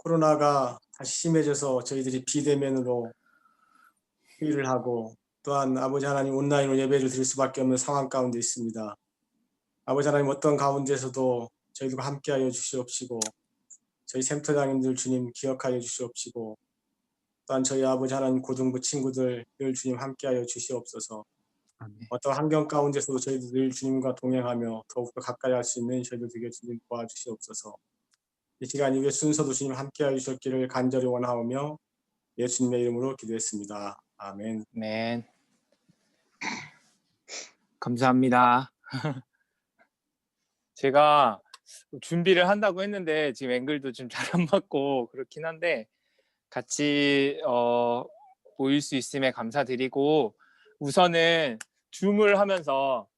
코로나가 다시 심해져서 저희들이 비대면으로 회의를 하고 또한 아버지 하나님 온라인으로 예배를 드릴 수밖에 없는 상황 가운데 있습니다. 아버지 하나님 어떤 가운데서도 저희들과 함께하여 주시옵시고 저희 센터장님들 주님 기억하여 주시옵시고 또한 저희 아버지 하나님 고등부 친구들 늘 주님 함께하여 주시옵소서. 아멘. 어떤 환경 가운데서도 저희들 늘 주님과 동행하며 더욱더 가까이 할 수 있는 저희들 되게 주님 도와주시옵소서. 이 시간 이후에 순서도 주님 함께하여 주셨기를 간절히 원하오며 예수님의 이름으로 기도했습니다. 아멘. 아멘. 감사합니다. 제가 준비를 한다고 했는데 지금 앵글도 좀 잘 안 맞고 그렇긴 한데 같이 모일 수 있음에 감사드리고 우선은 줌을 하면서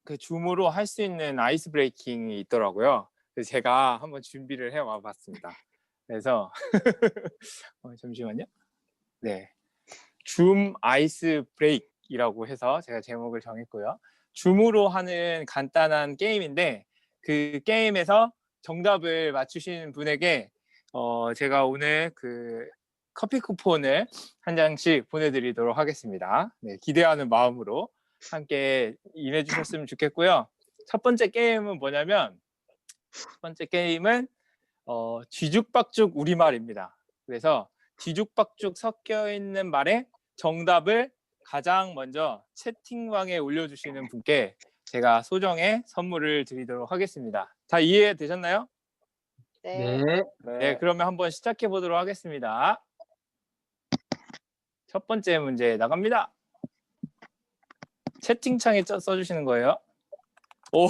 그 줌으로 할 수 있는 아이스 브레이킹이 있더라고요. 그래서 제가 한번 준비를 해 와봤습니다. 그래서 잠시만요. 네, 줌 아이스 브레이크이라고 해서 제가 제목을 정했고요. 줌으로 하는 간단한 게임인데 그 게임에서 정답을 맞추시는 분에게 제가 오늘 그 커피 쿠폰을 한 장씩 보내드리도록 하겠습니다. 네, 기대하는 마음으로 함께 임해주셨으면 좋겠고요. 첫 번째 게임은 뭐냐면 첫 번째 게임은 뒤죽박죽 우리말입니다. 그래서 뒤죽박죽 섞여 있는 말에 정답을 가장 먼저 채팅방에 올려주시는 분께 제가 소정의 선물을 드리도록 하겠습니다. 다 이해되셨나요? 네. 네, 그러면 한번 시작해 보도록 하겠습니다. 첫 번째 문제 나갑니다. 채팅창에 써주시는 거예요. 오,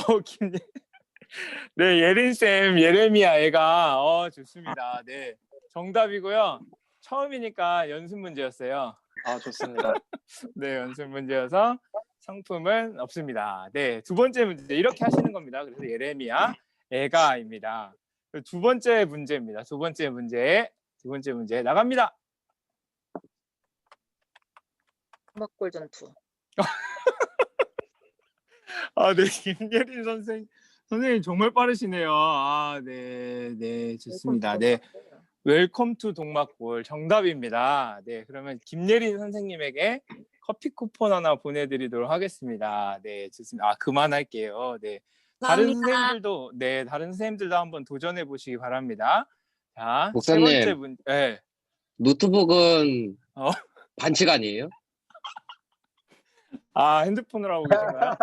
네, 예린쌤, 예레미야 애가 좋습니다. 네, 정답이고요. 처음이니까 연습 문제였어요. 아, 좋습니다. 네, 연습 문제여서 상품은 없습니다. 네, 두 번째 문제 이렇게 하시는 겁니다. 그래서 예레미야 애가입니다. 두 번째 문제입니다. 두 번째 문제 나갑니다. 막골 전투. 아, 네, 김예린 선생님 정말 빠르시네요. 아, 네, 좋습니다. 네, 웰컴 투 동막골 정답입니다. 네, 그러면 김예린 선생님에게 커피 쿠폰 하나 보내드리도록 하겠습니다. 네, 좋습니다. 그만할게요. 네, 다른 선생님들도 한번 도전해 보시기 바랍니다. 자, 목사님. 세 번째 문제. 네. 노트북은 반칙 아니에요? 핸드폰으로 하고 계신가요?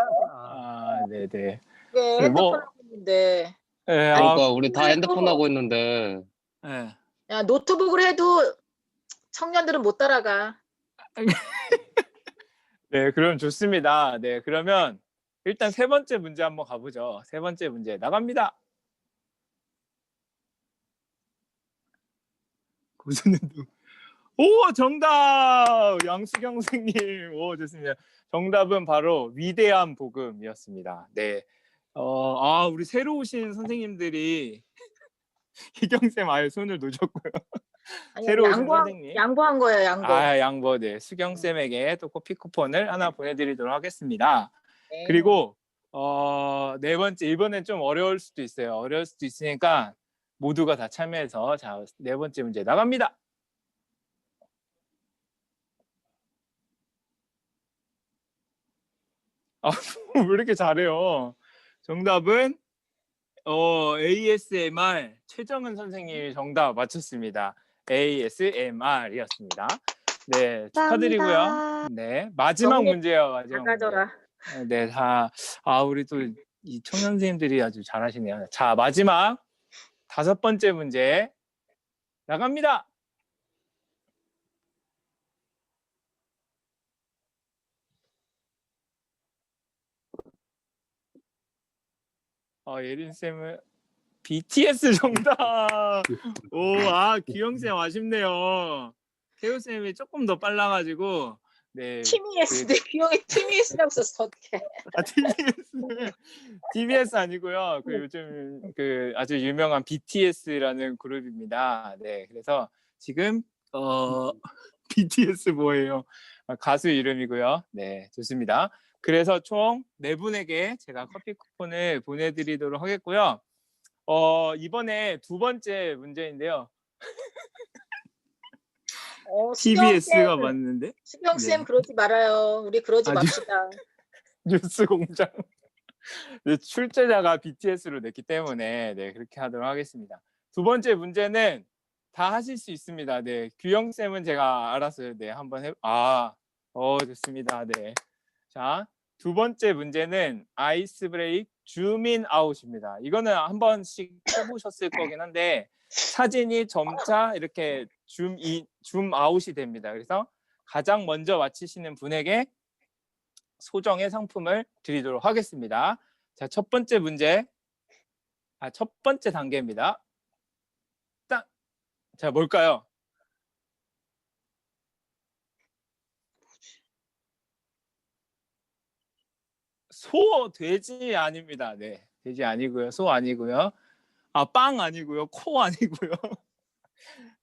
네네. 네, 핸드폰 하고 있는데. 네, 그러니까 우리 다 핸드폰 하고 있는데. 네. 야, 노트북으로 해도 청년들은 못 따라가. 네, 그럼 좋습니다. 네, 그러면 일단 세 번째 문제 한번 가보죠. 세 번째 문제 나갑니다. 오, 정답! 양수경 선생님. 오, 좋습니다. 정답은 바로 위대한 복음이었습니다. 네. 우리 새로 오신 선생님들이 희경쌤 아예 손을 놓으셨고요. 새로 오신 선생님. 양보한 거예요, 양보. 양보. 네. 수경쌤에게 또 커피 쿠폰을 하나 보내드리도록 하겠습니다. 네. 그리고 네 번째, 이번엔 좀 어려울 수도 있어요. 어려울 수도 있으니까 모두가 다 참여해서 자, 네 번째 문제 나갑니다. 왜 이렇게 잘해요? 정답은 ASMR 최정은 선생님이 정답 맞췄습니다. ASMR이었습니다. 네, 축하드리고요. 네, 마지막 문제요. 마지막 가져라. 문제. 네, 우리 또 이 청년 선생님들이 아주 잘하시네요. 자, 마지막 다섯 번째 문제 나갑니다. 예린쌤은 BTS 정답. 기영쌤 아쉽네요. 태우쌤이 조금 더 빨라가지고. 네. TBS, 내 기억에 TBS라고 썼어. 어떡해. TBS 아니고요. 요즘 아주 유명한 BTS라는 그룹입니다. 네, 그래서 지금 BTS 뭐예요? 가수 이름이고요. 네, 좋습니다. 그래서 총 4분에게 제가 커피 쿠폰을 보내드리도록 하겠고요. 이번에 두 번째 문제인데요. TBS가 맞는데? 수경 쌤 네. 그러지 말아요. 우리 그러지 아주- 맙시다. 뉴스 공장. 네, 출제자가 BTS로 냈기 때문에 네, 그렇게 하도록 하겠습니다. 두 번째 문제는 다 하실 수 있습니다. 네, 규영 쌤은 제가 알았어요. 네, 한번 좋습니다. 네. 자, 두 번째 문제는 아이스 브레이크 줌인 아웃입니다. 이거는 한 번씩 해보셨을 거긴 한데 사진이 점차 이렇게 줌 아웃이 됩니다. 그래서 가장 먼저 맞히시는 분에게 소정의 상품을 드리도록 하겠습니다. 자, 첫 번째 단계입니다. 딱, 자, 뭘까요? 소, 돼지 아닙니다. 네, 돼지 아니고요, 소 아니고요, 빵 아니고요, 코 아니고요.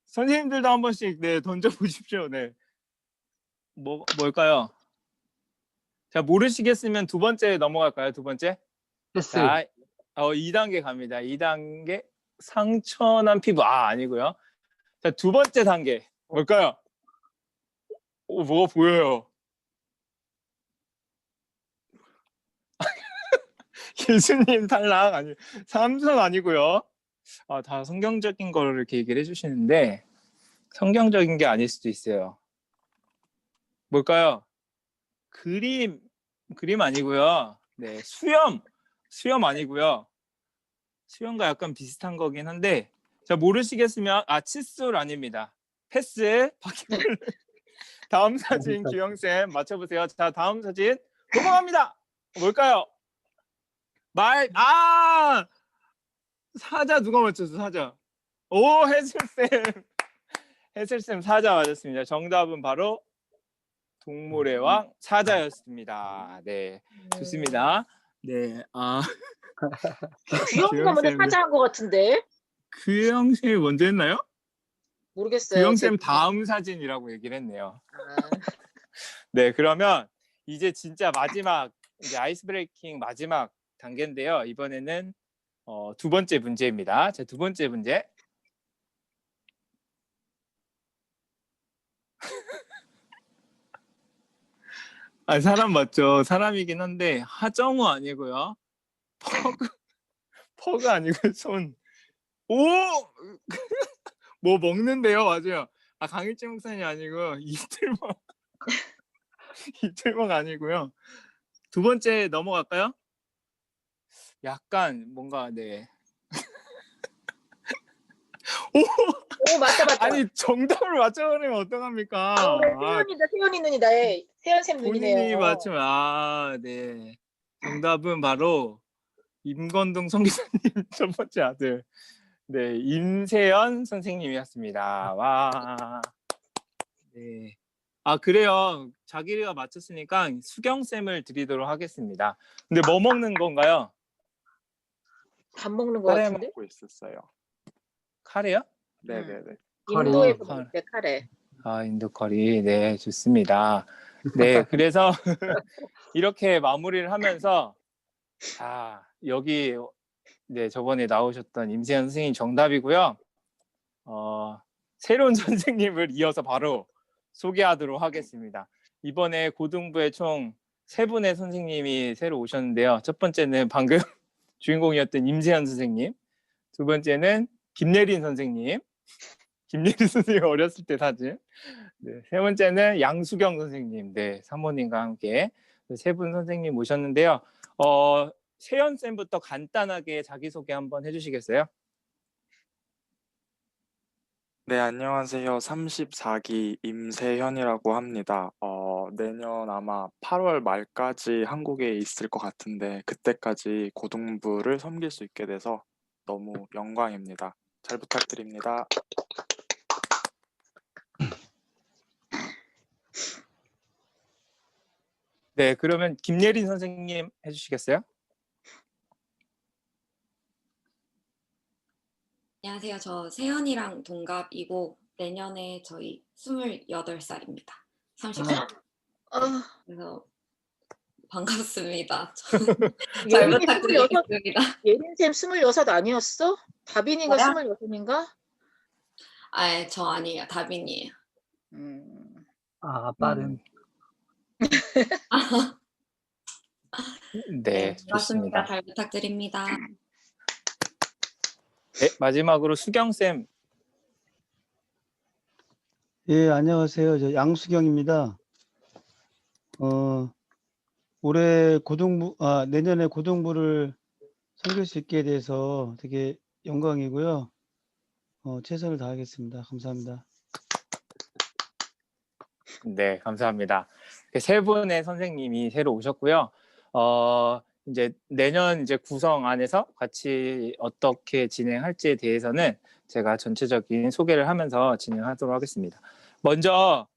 선생님들도 한 번씩 네 던져 보십시오. 네, 뭘까요? 자, 모르시겠으면 두 번째 넘어갈까요? 두 번째. 패스. 자, 2단계 갑니다. 2단계 상처난 피부 아니고요. 자, 두 번째 단계 뭘까요? 뭐가 보여요? 예수님 탈락 아니, 삼성 아니고요. 다 성경적인 거를 이렇게 얘기를 해주시는데 성경적인 게 아닐 수도 있어요. 뭘까요? 그림 아니고요. 네, 수염 아니고요. 수염과 약간 비슷한 거긴 한데 자, 모르시겠으면 칫솔 아닙니다. 패스. 다음 사진 규영쌤 맞춰보세요. 자, 다음 사진 넘어갑니다. 뭘까요? 사자 누가 맞췄어? 사자. 오, 해슬쌤 사자 맞았습니다. 정답은 바로 동물의 왕 사자였습니다. 네, 좋습니다. 네, 규영이가 먼저 규영쌤. 사자한 것 같은데 규영쌤이 먼저 했나요? 모르겠어요. 규영쌤 다음 사진이라고 얘기를 했네요. 아, 네, 그러면 이제 진짜 마지막 이제 아이스 브레이킹 마지막 단계인데요. 이번에는 두 번째 문제입니다. 자, 두 번째 문제. 사람 맞죠? 사람이긴 한데 하정우 아니고요. 퍼그 아니고 손. 오! 뭐 먹는데요, 맞아요. 강일재 목사님 아니고 이틀먹 아니고요. 두 번째 넘어갈까요? 약간 뭔가 네. 오 맞다. 아니 정답을 맞춰버리면 어떡합니까? 세연이 눈이다. 세연쌤 눈이네요. 본인이 맞추면 네. 정답은 바로 임건동 선교사님 첫 번째 아들. 네, 임세연 선생님이었습니다. 와. 네. 그래요. 자기가 맞췄으니까 수경쌤을 드리도록 하겠습니다. 근데 뭐 먹는 건가요? 밥 먹는 것 카레 같은데? 먹고 있었어요. 카레요? 네네네. 인도에서 커리. 먹을 때 카레. 인도 커리. 네, 좋습니다. 네, 그래서 이렇게 마무리를 하면서 여기 네, 저번에 나오셨던 임세현 선생님 정답이고요. 새로운 선생님을 이어서 바로 소개하도록 하겠습니다. 이번에 고등부에 총 3분의 선생님이 새로 오셨는데요. 첫 번째는 방금 주인공이었던 임세현 선생님, 두 번째는 김예린 선생님, 김예린 선생님 어렸을 때 사진, 네, 세 번째는 양수경 선생님, 네, 사모님과 함께 세 분 선생님 모셨는데요. 세연 쌤부터 간단하게 자기소개 한번 해주시겠어요? 네, 안녕하세요. 34기 임세현이라고 합니다. 내년 아마 8월 말까지 한국에 있을 것 같은데 그때까지 고등부를 섬길 수 있게 돼서 너무 영광입니다. 잘 부탁드립니다. 네, 그러면 김예린 선생님 해주시겠어요? 안녕하세요. 저 세연이랑 동갑이고 내년에 저희 28살입니다. 30살. 그래서 반갑습니다. 잘 부탁드리겠습니다. 예린쌤 26 아니었어? 다빈이가 뭐야? 26인가? 저 아니에요. 다빈이에요. 빠른. 네, 반갑습니다. 좋습니다. 잘 부탁드립니다. 네, 마지막으로 수경쌤. 예, 안녕하세요. 저 양수경입니다. 올해 내년에 고등부를 섬길 수 있게 돼서 되게 영광이고요. 최선을 다하겠습니다. 감사합니다. 네, 감사합니다. 세 분의 선생님이 새로 오셨고요. 이제 내년 이제 구성 안에서 같이 어떻게 진행할지에 대해서는 제가 전체적인 소개를 하면서 진행하도록 하겠습니다. 먼저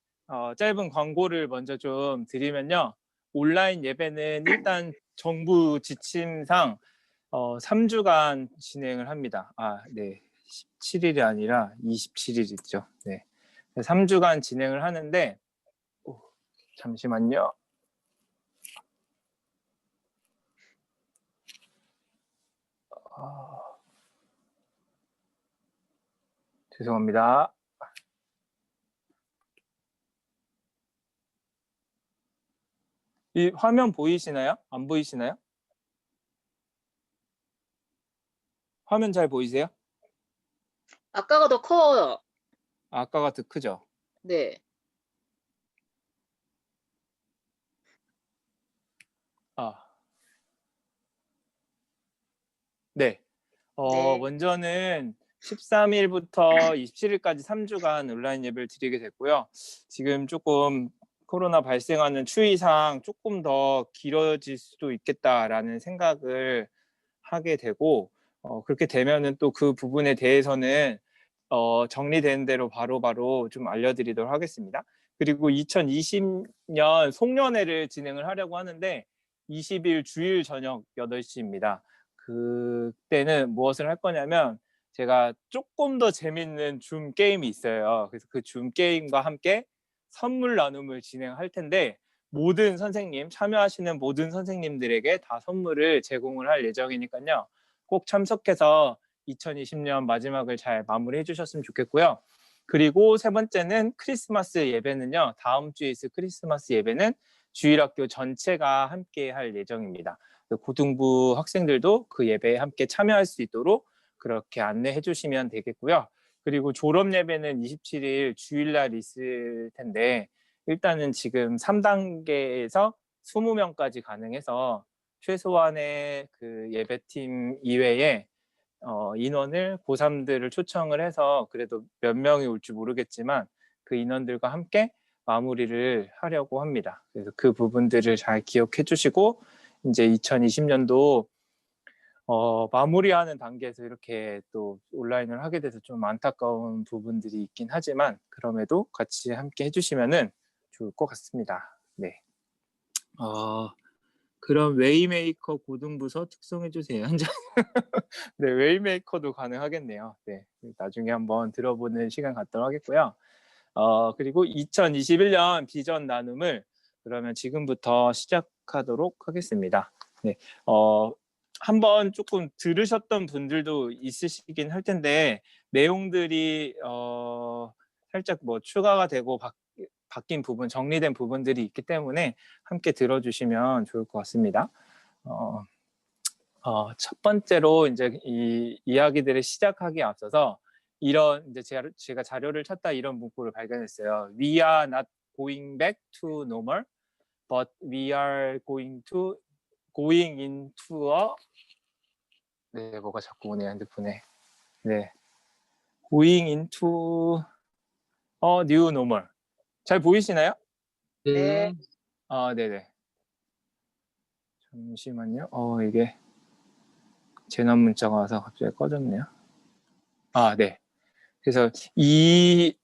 짧은 광고를 먼저 좀 드리면요. 온라인 예배는 일단 정부 지침상 3주간 진행을 합니다. 네. 17일이 아니라 27일이죠. 네. 3주간 진행을 하는데 잠시만요. 죄송합니다. 이 화면 보이시나요? 안 보이시나요? 화면 잘 보이세요? 아까가 더 커요. 아까가 더 크죠? 네. 네. 네. 먼저는 13일부터 27일까지 3주간 온라인 예배를 드리게 됐고요. 지금 조금 코로나 발생하는 추이상 조금 더 길어질 수도 있겠다라는 생각을 하게 되고 그렇게 되면은 또 그 부분에 대해서는 정리되는 대로 바로바로 좀 알려드리도록 하겠습니다. 그리고 2020년 송년회를 진행을 하려고 하는데 20일 주일 저녁 8시입니다. 그때는 무엇을 할 거냐면 제가 조금 더 재밌는 줌 게임이 있어요. 그래서 그 줌 게임과 함께 선물 나눔을 진행할 텐데 모든 선생님, 참여하시는 모든 선생님들에게 다 선물을 제공을 할 예정이니까요. 꼭 참석해서 2020년 마지막을 잘 마무리해 주셨으면 좋겠고요. 그리고 세 번째는 크리스마스 예배는요. 다음 주에 있을 크리스마스 예배는 주일학교 전체가 함께 할 예정입니다. 고등부 학생들도 그 예배에 함께 참여할 수 있도록 그렇게 안내해 주시면 되겠고요. 그리고 졸업 예배는 27일 주일날 있을 텐데 일단은 지금 3단계에서 20명까지 가능해서 최소한의 그 예배팀 이외에 인원을 고3들을 초청을 해서 그래도 몇 명이 올지 모르겠지만 그 인원들과 함께 마무리를 하려고 합니다. 그래서 그 부분들을 잘 기억해 주시고 이제 2020년도 마무리하는 단계에서 이렇게 또 온라인을 하게 돼서 좀 안타까운 부분들이 있긴 하지만 그럼에도 같이 함께 해주시면은 좋을 것 같습니다. 네. 그럼 웨이메이커 고등부서 특성해 주세요. 네, 웨이메이커도 가능하겠네요. 네, 나중에 한번 들어보는 시간 갖도록 하겠고요. 그리고 2021년 비전 나눔을 그러면 지금부터 시작하도록 하겠습니다. 네, 한번 조금 들으셨던 분들도 있으시긴 할 텐데 내용들이 살짝 뭐 추가가 되고 바뀐 부분, 정리된 부분들이 있기 때문에 함께 들어주시면 좋을 것 같습니다. 첫 번째로 이제 이 이야기들을 시작하기에 앞서서 이런 이제 제가 자료를 찾다 이런 문구를 발견했어요. We are not going back to normal, but we are going into a 네, 뭐가 자꾸 오네 핸드폰에. 네, going into a new normal. 잘 보이시나요? 네. 네네. 잠시만요. 이게 재난 문자가 와서 갑자기 꺼졌네요. 네. 그래서 이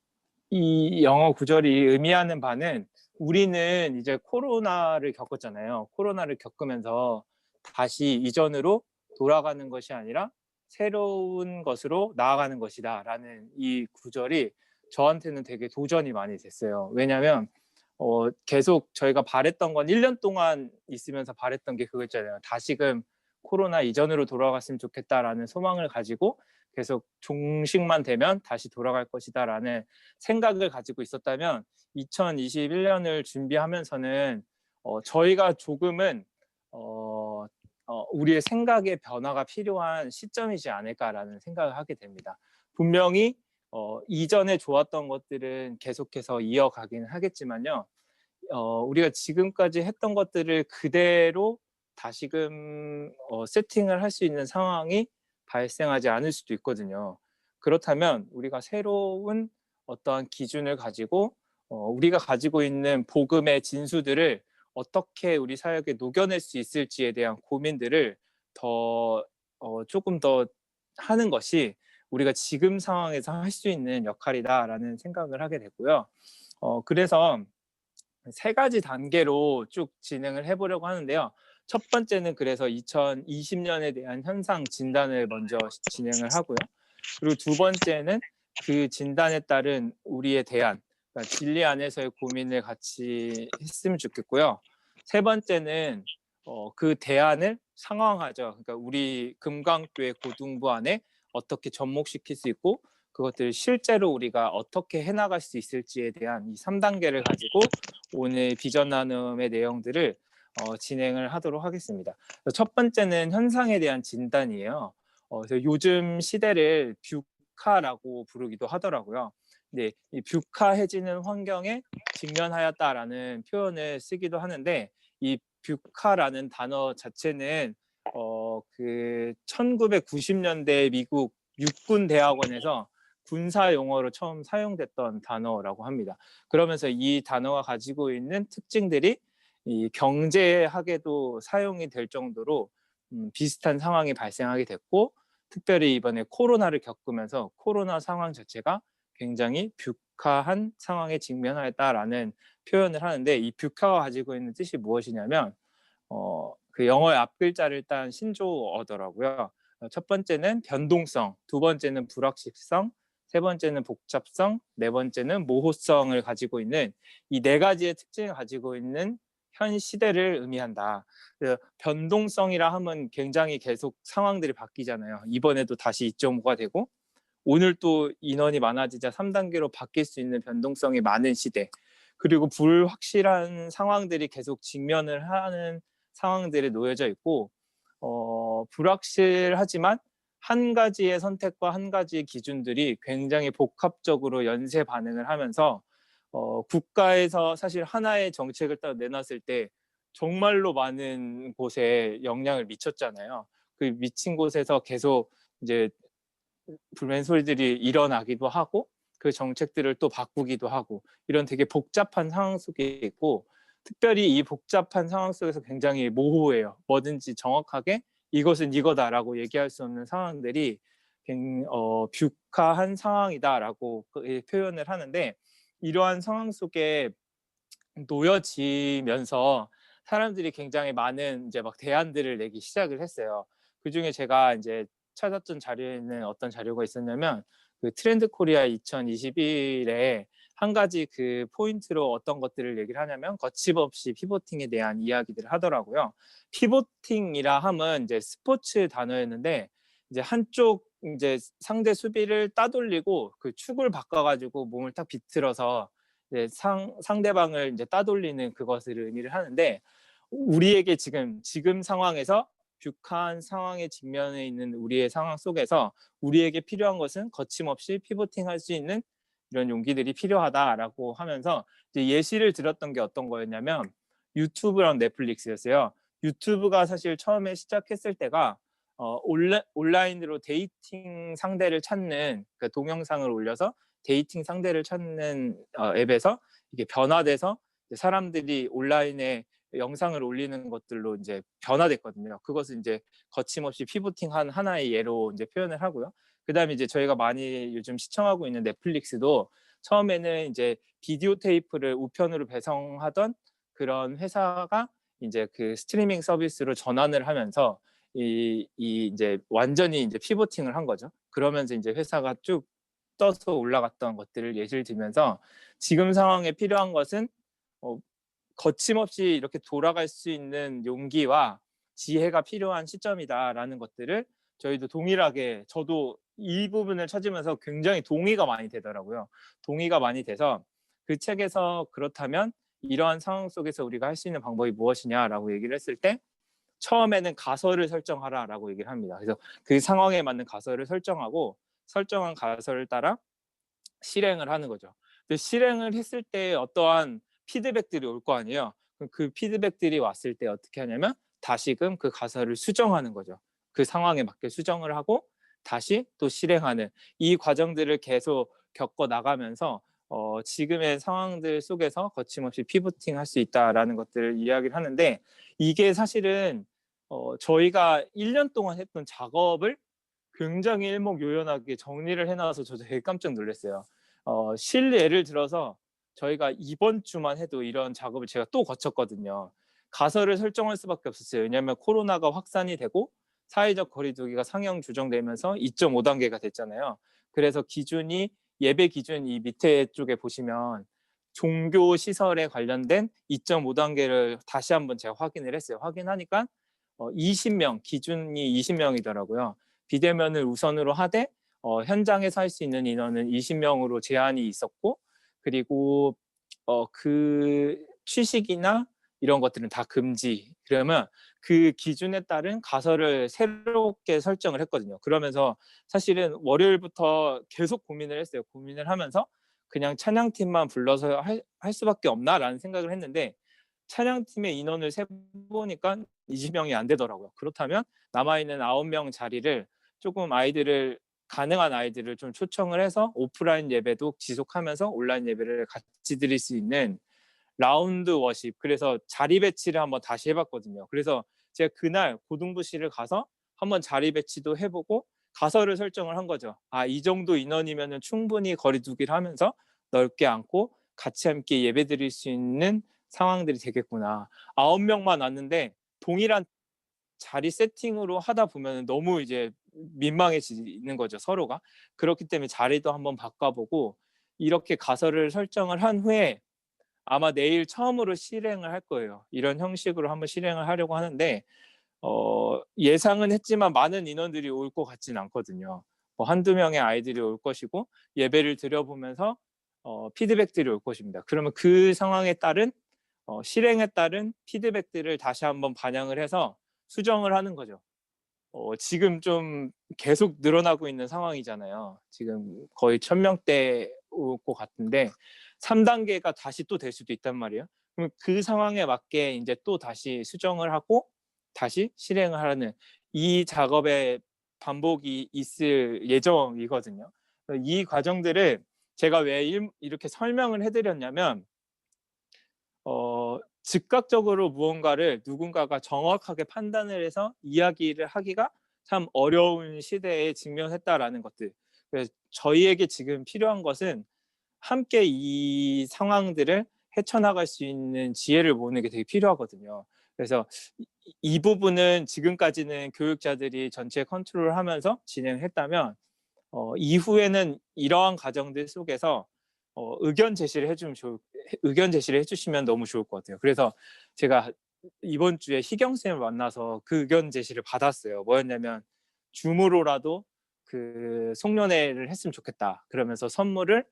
영어 구절이 의미하는 바는 우리는 이제 코로나를 겪었잖아요. 코로나를 겪으면서 다시 이전으로 돌아가는 것이 아니라 새로운 것으로 나아가는 것이다 라는 이 구절이 저한테는 되게 도전이 많이 됐어요. 왜냐하면 계속 저희가 바랬던 건 1년 동안 있으면서 바랬던 게 그거 있잖아요. 다시금 코로나 이전으로 돌아갔으면 좋겠다라는 소망을 가지고 계속 종식만 되면 다시 돌아갈 것이다라는 생각을 가지고 있었다면 2021년을 준비하면서는 저희가 조금은 우리의 생각의 변화가 필요한 시점이지 않을까라는 생각을 하게 됩니다. 분명히 이전에 좋았던 것들은 계속해서 이어가기는 하겠지만요. 우리가 지금까지 했던 것들을 그대로 다시금 세팅을 할 수 있는 상황이 발생하지 않을 수도 있거든요. 그렇다면 우리가 새로운 어떠한 기준을 가지고 우리가 가지고 있는 복음의 진수들을 어떻게 우리 사역에 녹여낼 수 있을지에 대한 고민들을 조금 더 하는 것이 우리가 지금 상황에서 할 수 있는 역할이다라는 생각을 하게 됐고요. 그래서 3가지 단계로 쭉 진행을 해보려고 하는데요. 첫 번째는 그래서 2020년에 대한 현상 진단을 먼저 진행을 하고요. 그리고 두 번째는 그 진단에 따른 우리의 대안, 그러니까 진리 안에서의 고민을 같이 했으면 좋겠고요. 세 번째는 그 대안을 상황화죠. 그러니까 우리 금강교회 고등부 안에 어떻게 접목시킬 수 있고 그것들을 실제로 우리가 어떻게 해나갈 수 있을지에 대한 이 3단계를 가지고 오늘 비전 나눔의 내용들을 진행을 하도록 하겠습니다. 첫 번째는 현상에 대한 진단이에요. 그래서 요즘 시대를 뷰카라고 부르기도 하더라고요. 근데 이 뷰카해지는 환경에 직면하였다라는 표현을 쓰기도 하는데 이 뷰카라는 단어 자체는 그 1990년대 미국 육군 대학원에서 군사 용어로 처음 사용됐던 단어라고 합니다. 그러면서 이 단어가 가지고 있는 특징들이 이 경제학에도 사용이 될 정도로 비슷한 상황이 발생하게 됐고, 특별히 이번에 코로나를 겪으면서 코로나 상황 자체가 굉장히 뷰카한 상황에 직면하였다라는 표현을 하는데, 이 뷰카가 가지고 있는 뜻이 무엇이냐면 그 영어의 앞글자를 딴 신조어더라고요. 첫 번째는 변동성, 두 번째는 불확실성, 세 번째는 복잡성, 네 번째는 모호성을 가지고 있는 이 4가지의 특징을 가지고 있는 현 시대를 의미한다. 변동성이라 하면 굉장히 계속 상황들이 바뀌잖아요. 이번에도 다시 2.5가 되고 오늘 또 인원이 많아지자 3단계로 바뀔 수 있는 변동성이 많은 시대, 그리고 불확실한 상황들이 계속 직면을 하는 상황들에 놓여져 있고, 불확실하지만 한 가지의 선택과 한 가지의 기준들이 굉장히 복합적으로 연쇄 반응을 하면서 국가에서 사실 하나의 정책을 딱 내놨을 때 정말로 많은 곳에 영향을 미쳤잖아요. 그 미친 곳에서 계속 이제 불만 소리들이 일어나기도 하고 그 정책들을 또 바꾸기도 하고, 이런 되게 복잡한 상황 속에 있고, 특별히 이 복잡한 상황 속에서 굉장히 모호해요. 뭐든지 정확하게 이것은 이거다라고 얘기할 수 없는 상황들이 뷰카한 상황이다라고 표현을 하는데, 이러한 상황 속에 놓여지면서 사람들이 굉장히 많은 이제 막 대안들을 내기 시작을 했어요. 그중에 제가 이제 찾았던 자료에는 어떤 자료가 있었냐면, 그 트렌드 코리아 2021에 한 가지 그 포인트로 어떤 것들을 얘기를 하냐면 거침없이 피보팅에 대한 이야기들을 하더라고요. 피보팅이라 함은 이제 스포츠 단어였는데, 이제 한쪽 이제 상대 수비를 따돌리고 그 축을 바꿔가지고 몸을 딱 비틀어서 이제 상대방을 이제 따돌리는 그것을 의미를 하는데, 우리에게 지금 상황에서 뷰카한 상황에 직면해 있는 우리의 상황 속에서 우리에게 필요한 것은 거침없이 피보팅할 수 있는 이런 용기들이 필요하다라고 하면서 이제 예시를 들었던 게 어떤 거였냐면 유튜브랑 넷플릭스였어요. 유튜브가 사실 처음에 시작했을 때가 온라인으로 데이팅 상대를 찾는, 그 동영상을 올려서 데이팅 상대를 찾는 앱에서 이게 변화돼서 사람들이 온라인에 영상을 올리는 것들로 이제 변화됐거든요. 그것을 이제 거침없이 피보팅한 하나의 예로 이제 표현을 하고요. 그다음에 이제 저희가 많이 요즘 시청하고 있는 넷플릭스도 처음에는 이제 비디오 테이프를 우편으로 배송하던 그런 회사가 이제 그 스트리밍 서비스로 전환을 하면서 이 이제 완전히 이제 피보팅을 한 거죠. 그러면서 이제 회사가 쭉 떠서 올라갔던 것들을 예시를 들면서 지금 상황에 필요한 것은 거침없이 이렇게 돌아갈 수 있는 용기와 지혜가 필요한 시점이다라는 것들을 저희도 동일하게, 저도 이 부분을 찾으면서 굉장히 동의가 많이 되더라고요. 동의가 많이 돼서 그 책에서 그렇다면 이러한 상황 속에서 우리가 할 수 있는 방법이 무엇이냐라고 얘기를 했을 때 처음에는 가설을 설정하라라고 얘기를 합니다. 그래서 그 상황에 맞는 가설을 설정하고 설정한 가설을 따라 실행을 하는 거죠. 근데 실행을 했을 때 어떠한 피드백들이 올 거 아니에요. 그럼 그 피드백들이 왔을 때 어떻게 하냐면 다시금 그 가설을 수정하는 거죠. 그 상황에 맞게 수정을 하고 다시 또 실행하는 이 과정들을 계속 겪어 나가면서 지금의 상황들 속에서 거침없이 피보팅 할 수 있다라는 것들을 이야기를 하는데 이게 사실은 저희가 1년 동안 했던 작업을 굉장히 일목요연하게 정리를 해놔서 저도 되게 깜짝 놀랐어요. 실례를 들어서 저희가 이번 주만 해도 이런 작업을 제가 또 거쳤거든요. 가설을 설정할 수밖에 없었어요. 왜냐하면 코로나가 확산이 되고 사회적 거리두기가 상향 조정되면서 2.5단계가 됐잖아요. 그래서 기준이 예배 기준 이 밑에 쪽에 보시면 종교 시설에 관련된 2.5단계를 다시 한번 제가 확인을 했어요. 확인하니까 20명 기준이 20명이더라고요. 비대면을 우선으로 하되 현장에서 할 수 있는 인원은 20명으로 제한이 있었고 그리고 그 취식이나 이런 것들은 다 금지. 그러면 그 기준에 따른 가설을 새롭게 설정을 했거든요. 그러면서 사실은 월요일부터 계속 고민을 했어요. 고민을 하면서 그냥 찬양팀만 불러서 할 수밖에 없나라는 생각을 했는데 찬양팀의 인원을 세보니까 20명이 안 되더라고요. 그렇다면 남아있는 9명 자리를 조금 가능한 아이들을 좀 초청을 해서 오프라인 예배도 지속하면서 온라인 예배를 같이 드릴 수 있는 라운드 워십, 그래서 자리 배치를 한번 다시 해봤거든요. 그래서 제가 그날 고등부실을 가서 한번 자리 배치도 해보고 가설을 설정을 한 거죠. 이 정도 인원이면 충분히 거리두기를 하면서 넓게 앉고 같이 함께 예배 드릴 수 있는 상황들이 되겠구나. 9명만 왔는데 동일한 자리 세팅으로 하다 보면 너무 이제 민망해지는 거죠, 서로가. 그렇기 때문에 자리도 한번 바꿔보고 이렇게 가설을 설정을 한 후에 아마 내일 처음으로 실행을 할 거예요. 이런 형식으로 한번 실행을 하려고 하는데 예상은 했지만 많은 인원들이 올 것 같지는 않거든요. 한두 명의 아이들이 올 것이고 예배를 드려보면서 피드백들이 올 것입니다. 그러면 그 상황에 따른 실행에 따른 피드백들을 다시 한번 반영을 해서 수정을 하는 거죠. 지금 좀 계속 늘어나고 있는 상황이잖아요. 지금 거의 1000명대 올 것 같은데 3단계가 다시 또 될 수도 있단 말이에요. 그럼 그 상황에 맞게 이제 또 다시 수정을 하고 다시 실행을 하는 이 작업의 반복이 있을 예정이거든요. 이 과정들을 제가 왜 이렇게 설명을 해드렸냐면 즉각적으로 무언가를 누군가가 정확하게 판단을 해서 이야기를 하기가 참 어려운 시대에 직면했다라는 것들. 그래서 저희에게 지금 필요한 것은 함께 이 상황들을 헤쳐나갈 수 있는 지혜를 모으는 게 되게 필요하거든요. 그래서 이 부분은 지금까지는 교육자들이 전체 컨트롤을 하면서 진행했다면 이후에는 이러한 과정들 속에서 의견 제시를 해주시면 너무 좋을 것 같아요. 그래서 제가 이번 주에 희경 쌤을 만나서 그 의견 제시를 받았어요. 뭐였냐면 줌으로라도 그 송년회를 했으면 좋겠다. 그러면서 선물을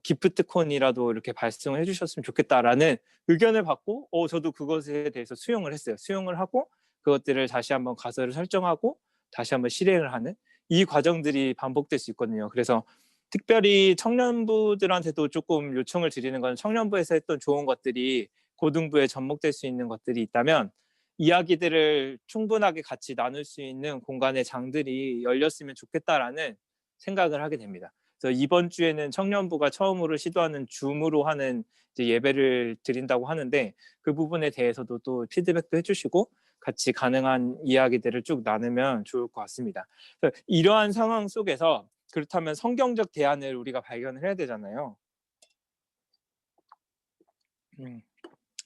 기프트콘이라도 이렇게 발송을 해주셨으면 좋겠다라는 의견을 받고 저도 그것에 대해서 수용을 했어요. 수용을 하고 그것들을 다시 한번 가설을 설정하고 다시 한번 실행을 하는 이 과정들이 반복될 수 있거든요. 그래서 특별히 청년부들한테도 조금 요청을 드리는 건 청년부에서 했던 좋은 것들이 고등부에 접목될 수 있는 것들이 있다면 이야기들을 충분하게 같이 나눌 수 있는 공간의 장들이 열렸으면 좋겠다라는 생각을 하게 됩니다. 그래서 이번 주에는 청년부가 처음으로 시도하는 줌으로 하는 이제 예배를 드린다고 하는데 그 부분에 대해서도 또 피드백도 해주시고 같이 가능한 이야기들을 쭉 나누면 좋을 것 같습니다. 그래서 이러한 상황 속에서 그렇다면 성경적 대안을 우리가 발견을 해야 되잖아요.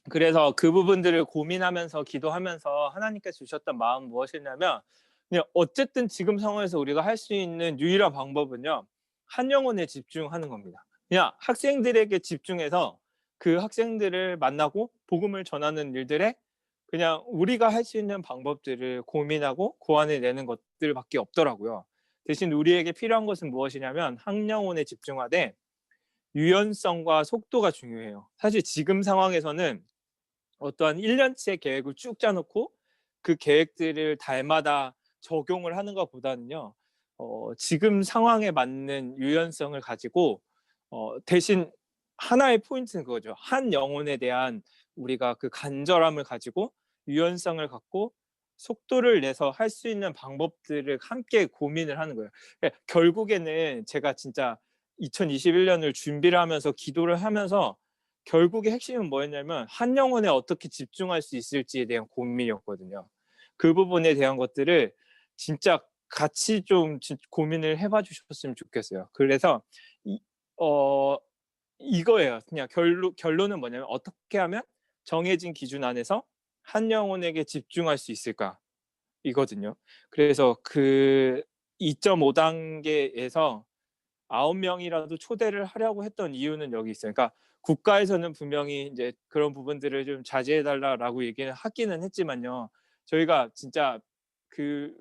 그래서 그 부분들을 고민하면서 기도하면서 하나님께서 주셨던 마음 무엇이냐면 그냥 어쨌든 지금 상황에서 우리가 할 수 있는 유일한 방법은요. 한 영혼에 집중하는 겁니다. 그냥 학생들에게 집중해서 그 학생들을 만나고 복음을 전하는 일들에 그냥 우리가 할 수 있는 방법들을 고민하고 고안해내는 것들밖에 없더라고요. 대신 우리에게 필요한 것은 무엇이냐면 학령혼에 집중하되 유연성과 속도가 중요해요. 사실 지금 상황에서는 어떠한 1년치의 계획을 쭉 짜놓고 그 계획들을 달마다 적용을 하는 것보다는요. 지금 상황에 맞는 유연성을 가지고 대신 하나의 포인트는 그거죠. 한 영혼에 대한 우리가 그 간절함을 가지고 유연성을 갖고 속도를 내서 할 수 있는 방법들을 함께 고민을 하는 거예요. 그러니까 결국에는 제가 진짜 2021년을 준비를 하면서 기도를 하면서 결국에 핵심은 뭐였냐면 한 영혼에 어떻게 집중할 수 있을지에 대한 고민이었거든요. 그 부분에 대한 것들을 진짜 같이 좀 고민을 해봐 주셨으면 좋겠어요. 그래서 이거예요. 그냥 결론은 뭐냐면 어떻게 하면 정해진 기준 안에서 한 영혼에게 집중할 수 있을까 이거든요. 그래서 그 2.5단계에서 9명이라도 초대를 하려고 했던 이유는 여기 있어요. 그러니까 국가에서는 분명히 이제 그런 부분들을 좀 자제해 달라라고 얘기를 하기는 했지만요. 저희가 진짜 그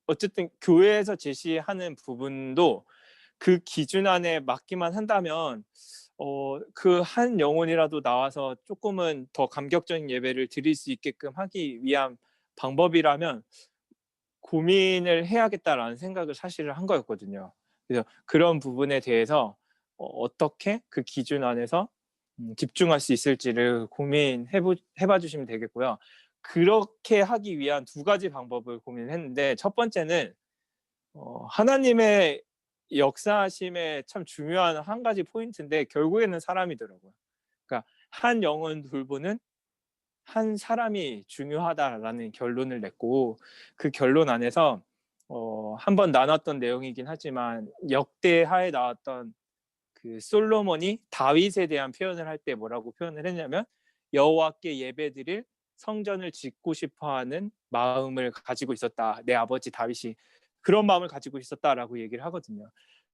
어쨌든 교회에서 제시하는 부분도 그 기준 안에 맞기만 한다면 그 한 영혼이라도 나와서 조금은 더 감격적인 예배를 드릴 수 있게끔 하기 위한 방법이라면 고민을 해야겠다라는 생각을 사실은 한 거였거든요. 그래서 그런 부분에 대해서 어떻게 그 기준 안에서 집중할 수 있을지를 고민해봐 주시면 되겠고요. 그렇게 하기 위한 두 가지 방법을 고민했는데 첫 번째는 하나님의 역사하심에 참 중요한 한 가지 포인트인데 결국에는 사람이더라고요. 그러니까 한 영혼 돌보는 한 사람이 중요하다라는 결론을 냈고 그 결론 안에서 한번 나눴던 내용이긴 하지만 역대하에 나왔던 그 솔로몬이 다윗에 대한 표현을 할 때 뭐라고 표현을 했냐면 여호와께 예배드릴 성전을 짓고 싶어하는 마음을 가지고 있었다. 내 아버지 다윗이 그런 마음을 가지고 있었다라고 얘기를 하거든요.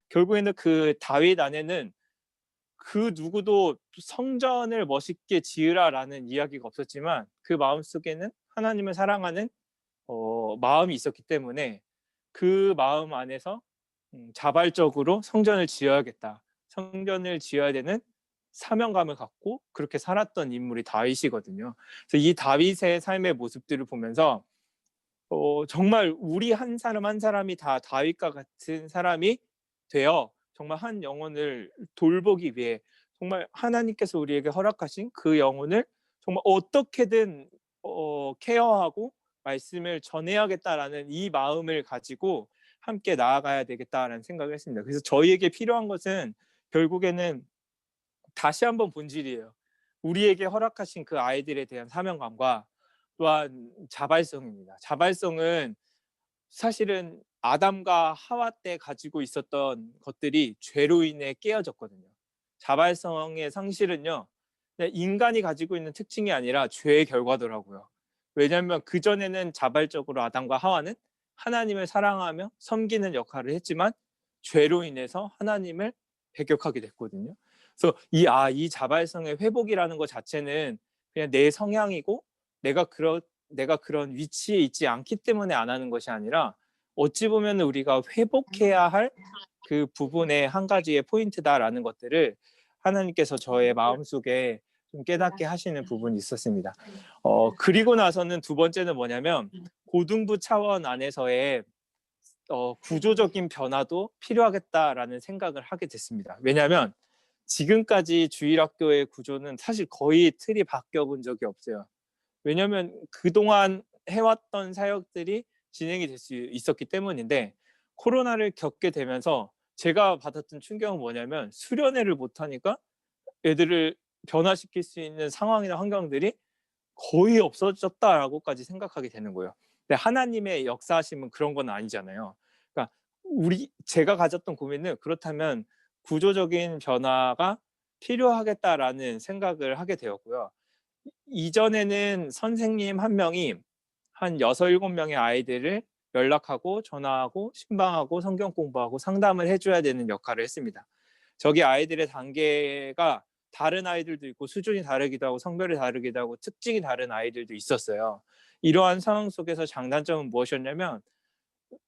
결국에는 그 다윗 안에는 그 누구도 성전을 멋있게 지으라라는 이야기가 없었지만 그 마음속에는 하나님을 사랑하는 마음이 있었기 때문에 그 마음 안에서 자발적으로 성전을 지어야겠다. 성전을 지어야 되는 사명감을 갖고 그렇게 살았던 인물이 다윗이거든요. 그래서 이 다윗의 삶의 모습들을 보면서 정말 우리 한 사람 한 사람이 다 다윗과 같은 사람이 되어 정말 한 영혼을 돌보기 위해 정말 하나님께서 우리에게 허락하신 그 영혼을 정말 어떻게든 케어하고 말씀을 전해야겠다라는 이 마음을 가지고 함께 나아가야 되겠다라는 생각을 했습니다. 그래서 저희에게 필요한 것은 결국에는 다시 한번 본질이에요. 우리에게 허락하신 그 아이들에 대한 사명감과 또한 자발성입니다. 자발성은 사실은 아담과 하와 때 가지고 있었던 것들이 죄로 인해 깨어졌거든요. 자발성의 상실은요, 인간이 가지고 있는 특징이 아니라 죄의 결과더라고요. 왜냐하면 그전에는 자발적으로 아담과 하와는 하나님을 사랑하며 섬기는 역할을 했지만 죄로 인해서 하나님을 배격하게 됐거든요. 그래서 이 자발성의 회복이라는 것 자체는 그냥 내 성향이고 내가 그런 위치에 있지 않기 때문에 안 하는 것이 아니라 어찌 보면 우리가 회복해야 할 그 부분의 한 가지의 포인트다라는 것들을 하나님께서 저의 마음속에 좀 깨닫게 하시는 부분이 있었습니다. 그리고 나서는 두 번째는 뭐냐면 고등부 차원 안에서의 구조적인 변화도 필요하겠다라는 생각을 하게 됐습니다. 왜냐하면 지금까지 주일학교의 구조는 사실 거의 틀이 바뀌어본 적이 없어요. 왜냐하면 그동안 해왔던 사역들이 진행이 될 수 있었기 때문인데 코로나를 겪게 되면서 제가 받았던 충격은 뭐냐면 수련회를 못하니까 애들을 변화시킬 수 있는 상황이나 환경들이 거의 없어졌다라고까지 생각하게 되는 거예요. 근데 하나님의 역사하심은 그런 건 아니잖아요. 그러니까 제가 가졌던 고민은 그렇다면 구조적인 변화가 필요하겠다라는 생각을 하게 되었고요. 이전에는 선생님 한 명이 한 6, 7명의 아이들을 연락하고 전화하고 신방하고 성경 공부하고 상담을 해줘야 되는 역할을 했습니다. 저기 아이들의 단계가 다른 아이들도 있고 수준이 다르기도 하고 성별이 다르기도 하고 특징이 다른 아이들도 있었어요. 이러한 상황 속에서 장단점은 무엇이었냐면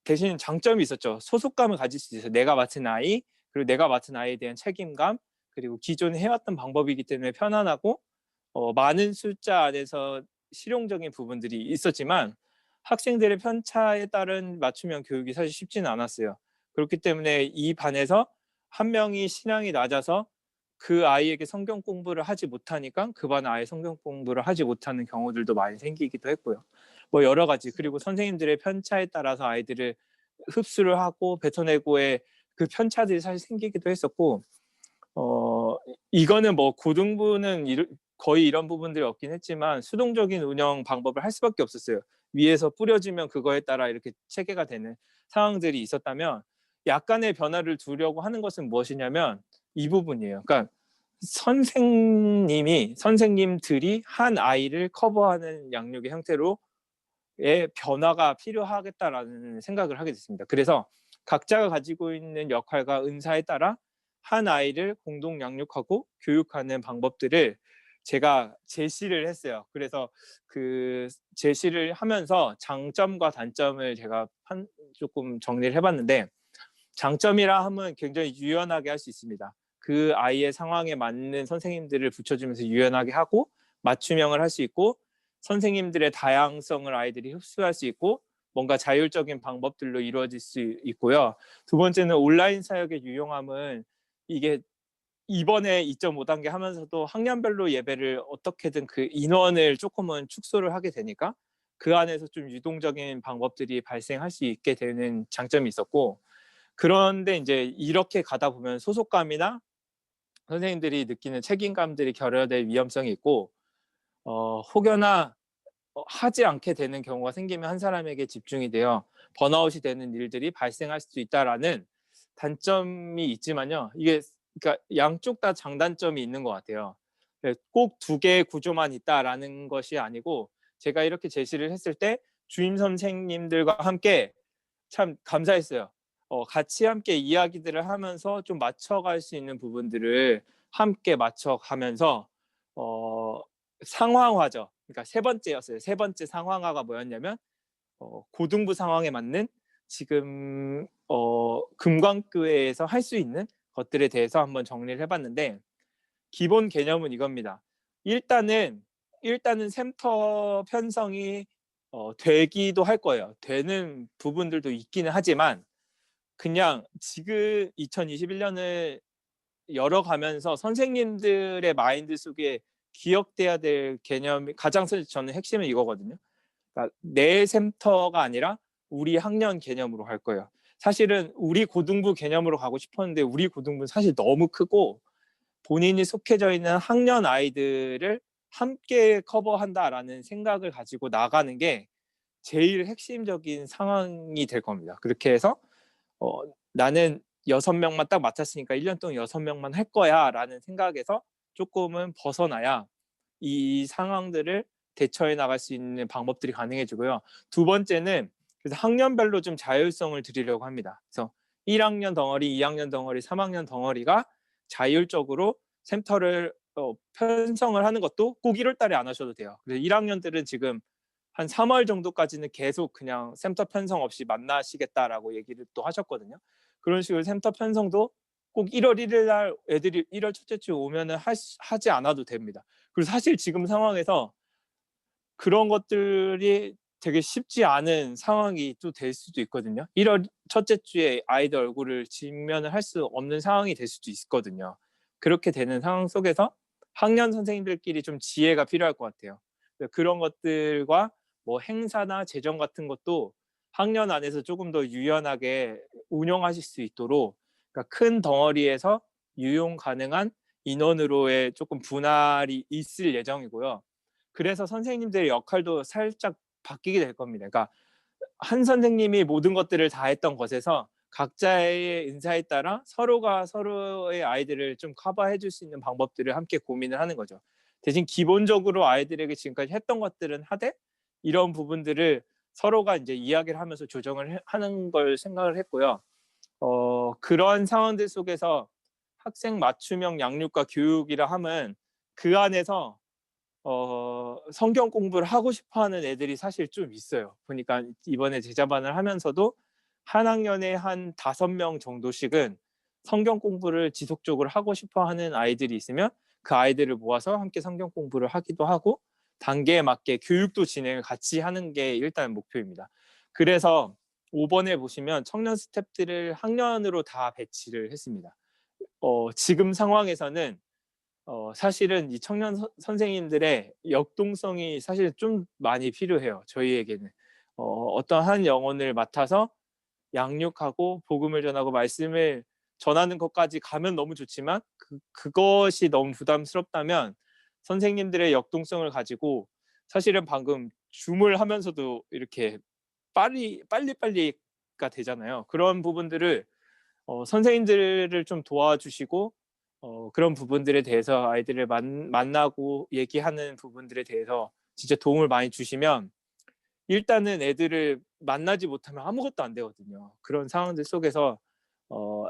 대신 장점이 있었죠. 소속감을 가질 수 있어요. 내가 맡은 아이, 그리고 내가 맡은 아이에 대한 책임감, 그리고 기존에 해왔던 방법이기 때문에 편안하고 많은 숫자 안에서 실용적인 부분들이 있었지만 학생들의 편차에 따른 맞춤형 교육이 사실 쉽지는 않았어요. 그렇기 때문에 이 반에서 한 명이 신앙이 낮아서 그 아이에게 성경 공부를 하지 못하니까 그 반 아이 성경 공부를 하지 못하는 경우들도 많이 생기기도 했고요. 뭐 여러 가지, 그리고 선생님들의 편차에 따라서 아이들을 흡수를 하고 뱉어내고의 그 편차들이 사실 생기기도 했었고, 이거는 뭐 고등부는 거의 이런 부분들이 없긴 했지만 수동적인 운영 방법을 할 수밖에 없었어요. 위에서 뿌려지면 그거에 따라 이렇게 체계가 되는 상황들이 있었다면, 약간의 변화를 두려고 하는 것은 무엇이냐면 이 부분이에요. 그러니까 선생님들이 한 아이를 커버하는 양육의 형태로의 변화가 필요하겠다라는 생각을 하게 됐습니다. 그래서 각자가 가지고 있는 역할과 은사에 따라 한 아이를 공동 양육하고 교육하는 방법들을 제가 제시를 했어요. 그래서 그 제시를 하면서 장점과 단점을 제가 조금 정리를 해봤는데, 장점이라 하면 굉장히 유연하게 할 수 있습니다. 그 아이의 상황에 맞는 선생님들을 붙여주면서 유연하게 하고 맞춤형을 할 수 있고, 선생님들의 다양성을 아이들이 흡수할 수 있고 뭔가 자율적인 방법들로 이루어질 수 있고요. 두 번째는 온라인 사역의 유용함은 이게 이번에 2.5단계 하면서도 학년별로 예배를 어떻게든 그 인원을 조금은 축소를 하게 되니까 그 안에서 좀 유동적인 방법들이 발생할 수 있게 되는 장점이 있었고, 그런데 이제 이렇게 가다 보면 소속감이나 선생님들이 느끼는 책임감들이 결여될 위험성이 있고, 혹여나 하지 않게 되는 경우가 생기면 한 사람에게 집중이 되어 번아웃이 되는 일들이 발생할 수도 있다라는 단점이 있지만요. 이게 그러니까 양쪽 다 장단점이 있는 것 같아요. 꼭 두 개의 구조만 있다라는 것이 아니고, 제가 이렇게 제시를 했을 때 주임 선생님들과 함께 참 감사했어요. 같이 함께 이야기들을 하면서 좀 맞춰갈 수 있는 부분들을 함께 맞춰가면서 상황화죠. 그러니까 세 번째였어요. 세 번째 상황화가 뭐였냐면 고등부 상황에 맞는 지금 금광교회에서 할 수 있는 것들에 대해서 한번 정리를 해봤는데, 기본 개념은 이겁니다. 일단은 샘터 편성이 되기도 할 거예요. 되는 부분들도 있기는 하지만 그냥 지금 2021년을 열어가면서 선생님들의 마인드 속에 기억돼야 될 개념이 가장 저는 핵심은 이거거든요. 그러니까 내 샘터가 아니라 우리 학년 개념으로 할 거예요. 사실은 우리 고등부 개념으로 가고 싶었는데 우리 고등부는 사실 너무 크고 본인이 속해져 있는 학년 아이들을 함께 커버한다라는 생각을 가지고 나가는 게 제일 핵심적인 상황이 될 겁니다. 그렇게 해서 나는 6명만 딱 맡았으니까 1년 동안 6명만 할 거야 라는 생각에서 조금은 벗어나야 이 상황들을 대처해 나갈 수 있는 방법들이 가능해지고요. 두 번째는 그래서 학년별로 좀 자율성을 드리려고 합니다. 그래서 1학년 덩어리, 2학년 덩어리, 3학년 덩어리가 자율적으로 샘터를 편성을 하는 것도 꼭 1월 달에 안 하셔도 돼요. 그래서 1학년들은 지금 한 3월 정도까지는 계속 그냥 샘터 편성 없이 만나시겠다라고 얘기를 또 하셨거든요. 그런 식으로 샘터 편성도 꼭 1월 1일 날 애들이 1월 첫째 주 오면은 하지 않아도 됩니다. 그리고 사실 지금 상황에서 그런 것들이 되게 쉽지 않은 상황이 또 될 수도 있거든요. 1월 첫째 주에 아이들 얼굴을 직면을 할 수 없는 상황이 될 수도 있거든요. 그렇게 되는 상황 속에서 학년 선생님들끼리 좀 지혜가 필요할 것 같아요. 그런 것들과 뭐 행사나 재정 같은 것도 학년 안에서 조금 더 유연하게 운영하실 수 있도록, 그러니까 큰 덩어리에서 유용 가능한 인원으로의 조금 분할이 있을 예정이고요. 그래서 선생님들의 역할도 살짝 바뀌게 될 겁니다. 그러니까 한 선생님이 모든 것들을 다 했던 것에서 각자의 인사에 따라 서로가 서로의 아이들을 좀 커버해 줄 수 있는 방법들을 함께 고민을 하는 거죠. 대신 기본적으로 아이들에게 지금까지 했던 것들은 하되 이런 부분들을 서로가 이제 이야기를 하면서 조정을 하는 걸 생각을 했고요. 그런 상황들 속에서 학생 맞춤형 양육과 교육이라 함은 그 안에서 성경 공부를 하고 싶어하는 애들이 사실 좀 있어요. 보니까 이번에 제자반을 하면서도 한 학년에 한 5명 정도씩은 성경 공부를 지속적으로 하고 싶어 하는 아이들이 있으면 그 아이들을 모아서 함께 성경 공부를 하기도 하고 단계에 맞게 교육도 진행을 같이 하는 게 일단 목표입니다. 그래서 5번에 보시면 청년 스태프들을 학년으로 다 배치를 했습니다. 지금 상황에서는 사실은 이 청년 선생님들의 역동성이 사실 좀 많이 필요해요. 저희에게는. 어떤 한 영혼을 맡아서 양육하고 복음을 전하고 말씀을 전하는 것까지 가면 너무 좋지만 그것이 너무 부담스럽다면 선생님들의 역동성을 가지고 사실은 방금 줌을 하면서도 이렇게 빨리가 되잖아요. 그런 부분들을 선생님들을 좀 도와주시고 그런 부분들에 대해서 아이들을 만나고 얘기하는 부분들에 대해서 진짜 도움을 많이 주시면 일단은 애들을 만나지 못하면 아무것도 안 되거든요. 그런 상황들 속에서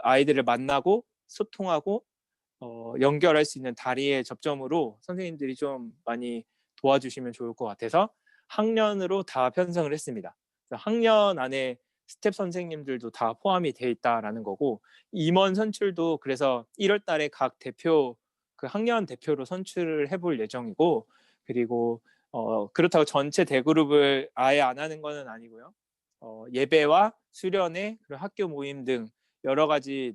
아이들을 만나고 소통하고 연결할 수 있는 다리의 접점으로 선생님들이 좀 많이 도와주시면 좋을 것 같아서 학년으로 다 편성을 했습니다. 학년 안에 스텝 선생님들도 다 포함이 돼 있다라는 거고 임원 선출도 그래서 1월 달에 각 대표 그 학년 대표로 선출을 해볼 예정이고 그리고 그렇다고 전체 대그룹을 아예 안 하는 거는 아니고요. 예배와 수련회 그리고 학교 모임 등 여러 가지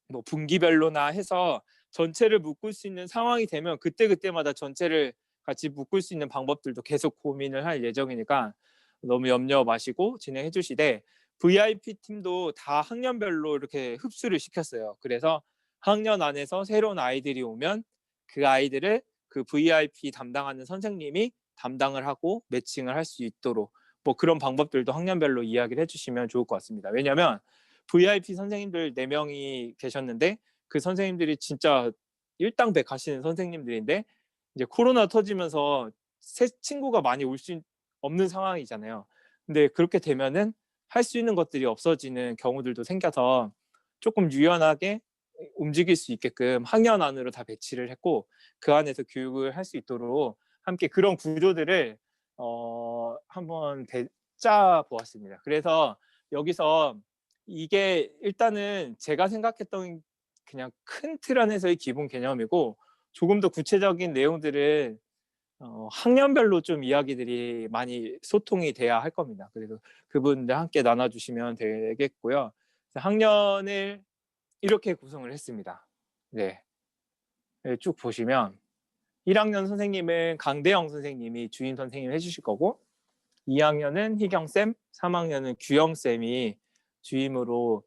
뭐 분기별로나 해서 전체를 묶을 수 있는 상황이 되면 그때마다 전체를 같이 묶을 수 있는 방법들도 계속 고민을 할 예정이니까 너무 염려 마시고 진행해 주시되 VIP 팀도 다 학년별로 이렇게 흡수를 시켰어요. 그래서 학년 안에서 새로운 아이들이 오면 그 아이들을 그 VIP 담당하는 선생님이 담당을 하고 매칭을 할 수 있도록 뭐 그런 방법들도 학년별로 이야기를 해주시면 좋을 것 같습니다. 왜냐하면 VIP 선생님들 4명이 계셨는데 그 선생님들이 진짜 일당백 하시는 선생님들인데 이제 코로나 터지면서 새 친구가 많이 올 수 없는 상황이잖아요. 근데 그렇게 되면은 할 수 있는 것들이 없어지는 경우들도 생겨서 조금 유연하게 움직일 수 있게끔 학년 안으로 다 배치를 했고 그 안에서 교육을 할 수 있도록 함께 그런 구조들을 한번 짜 보았습니다. 그래서 여기서 이게 일단은 제가 생각했던 그냥 큰 틀 안에서의 기본 개념이고 조금 더 구체적인 내용들을 학년별로 좀 이야기들이 많이 소통이 돼야 할 겁니다. 그래서 그분들 함께 나눠주시면 되겠고요. 학년을 이렇게 구성을 했습니다. 네, 쭉 보시면 1학년 선생님은 강대영 선생님이 주임 선생님 해주실 거고 2학년은 희경쌤, 3학년은 규영쌤이 주임으로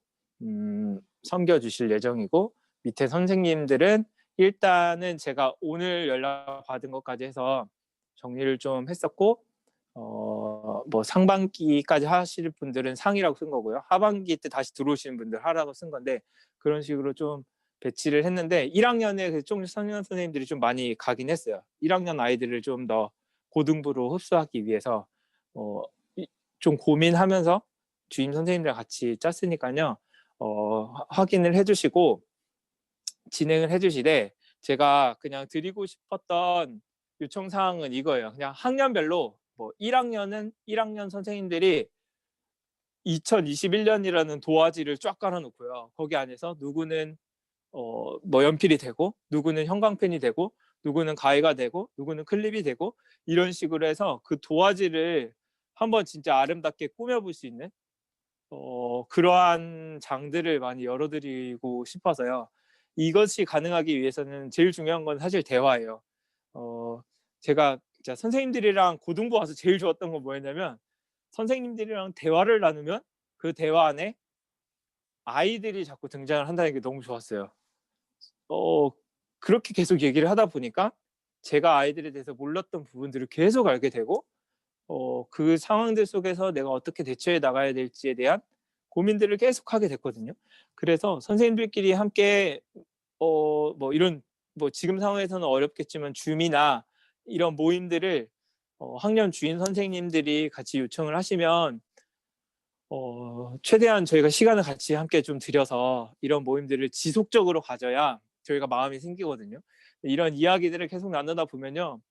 섬겨주실 예정이고 밑에 선생님들은 일단은 제가 오늘 연락 받은 것까지 해서 정리를 좀 했었고 뭐 상반기까지 하실 분들은 상이라고 쓴 거고요. 하반기 때 다시 들어오시는 분들 하라고 쓴 건데 그런 식으로 좀 배치를 했는데 1학년에 좀 청년 선생님들이 좀 많이 가긴 했어요. 1학년 아이들을 좀 더 고등부로 흡수하기 위해서 좀 고민하면서 주임 선생님들 같이 짰으니까요. 확인을 해주시고 진행을 해주시되 제가 그냥 드리고 싶었던 요청사항은 이거예요. 그냥 학년별로 뭐 1학년은 1학년 선생님들이 2021년이라는 도화지를 쫙 깔아놓고요. 거기 안에서 누구는 뭐 연필이 되고 누구는 형광펜이 되고 누구는 가위가 되고 누구는 클립이 되고 이런 식으로 해서 그 도화지를 한번 진짜 아름답게 꾸며볼 수 있는 그러한 장들을 많이 열어드리고 싶어서요. 이것이 가능하기 위해서는 제일 중요한 건 사실 대화예요. 제가 진짜 선생님들이랑 고등부 와서 제일 좋았던 건 뭐였냐면 선생님들이랑 대화를 나누면 그 대화 안에 아이들이 자꾸 등장을 한다는 게 너무 좋았어요. 그렇게 계속 얘기를 하다 보니까 제가 아이들에 대해서 몰랐던 부분들을 계속 알게 되고 그 상황들 속에서 내가 어떻게 대처해 나가야 될지에 대한 고민들을 계속 하게 됐거든요. 그래서 선생님들끼리 함께 뭐 이런 뭐 지금 상황에서는 어렵겠지만 줌이나 이런 모임들을 학년 주임 선생님들이 같이 요청을 하시면 최대한 저희가 시간을 같이 함께 좀 들여서 이런 모임들을 지속적으로 가져야 저희가 마음이 생기거든요. 이런 이야기들을 계속 나누다 보면요.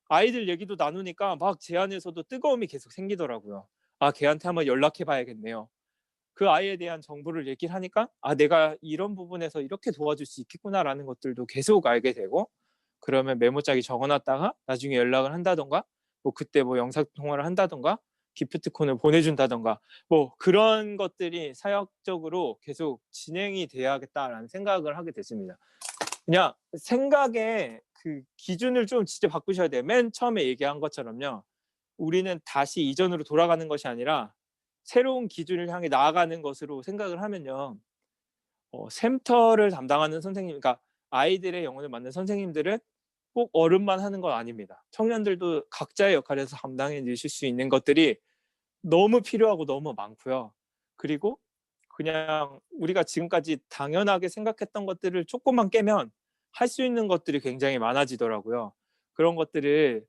아이들 얘기도 나누니까 막 제 안에서도 뜨거움이 계속 생기더라고요. 아, 걔한테 한번 연락해 봐야겠네요. 그 아이에 대한 정보를 얘기를 하니까 내가 이런 부분에서 이렇게 도와줄 수 있겠구나라는 것들도 계속 알게 되고, 그러면 메모장에 적어놨다가 나중에 연락을 한다던가, 뭐 그때 뭐 영상 통화를 한다던가, 기프트콘을 보내준다던가, 뭐 그런 것들이 사역적으로 계속 진행이 돼야겠다라는 생각을 하게 됐습니다. 그냥 생각의 그 기준을 좀 진짜 바꾸셔야 돼요. 맨 처음에 얘기한 것처럼요. 우리는 다시 이전으로 돌아가는 것이 아니라 새로운 기준을 향해 나아가는 것으로 생각을 하면요. 샘터를 담당하는 선생님, 그러니까 아이들의 영혼을 맡는 선생님들은 꼭 어른만 하는 건 아닙니다. 청년들도 각자의 역할에서 감당해 주실 수 있는 것들이 너무 필요하고 너무 많고요. 그리고 그냥 우리가 지금까지 당연하게 생각했던 것들을 조금만 깨면 할 수 있는 것들이 굉장히 많아지더라고요. 그런 것들을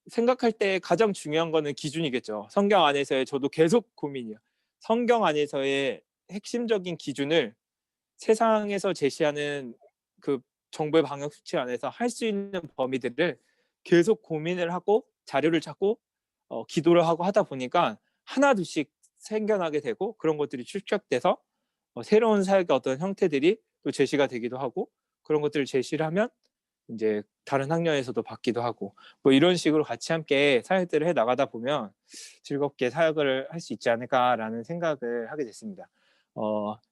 생각할 때 가장 중요한 거는 기준이겠죠. 성경 안에서의, 저도 계속 고민이에요. 성경 안에서의 핵심적인 기준을 세상에서 제시하는 그 정부의 방역 수칙 안에서 할 수 있는 범위들을 계속 고민을 하고 자료를 찾고 기도를 하고 하다 보니까 하나둘씩 생겨나게 되고, 그런 것들이 축적돼서 새로운 사역의 어떤 형태들이 또 제시가 되기도 하고, 그런 것들을 제시를 하면 이제 다른 학년에서도 받기도 하고, 뭐 이런 식으로 같이 함께 사역들을 해 나가다 보면 즐겁게 사역을 할 수 있지 않을까라는 생각을 하게 됐습니다.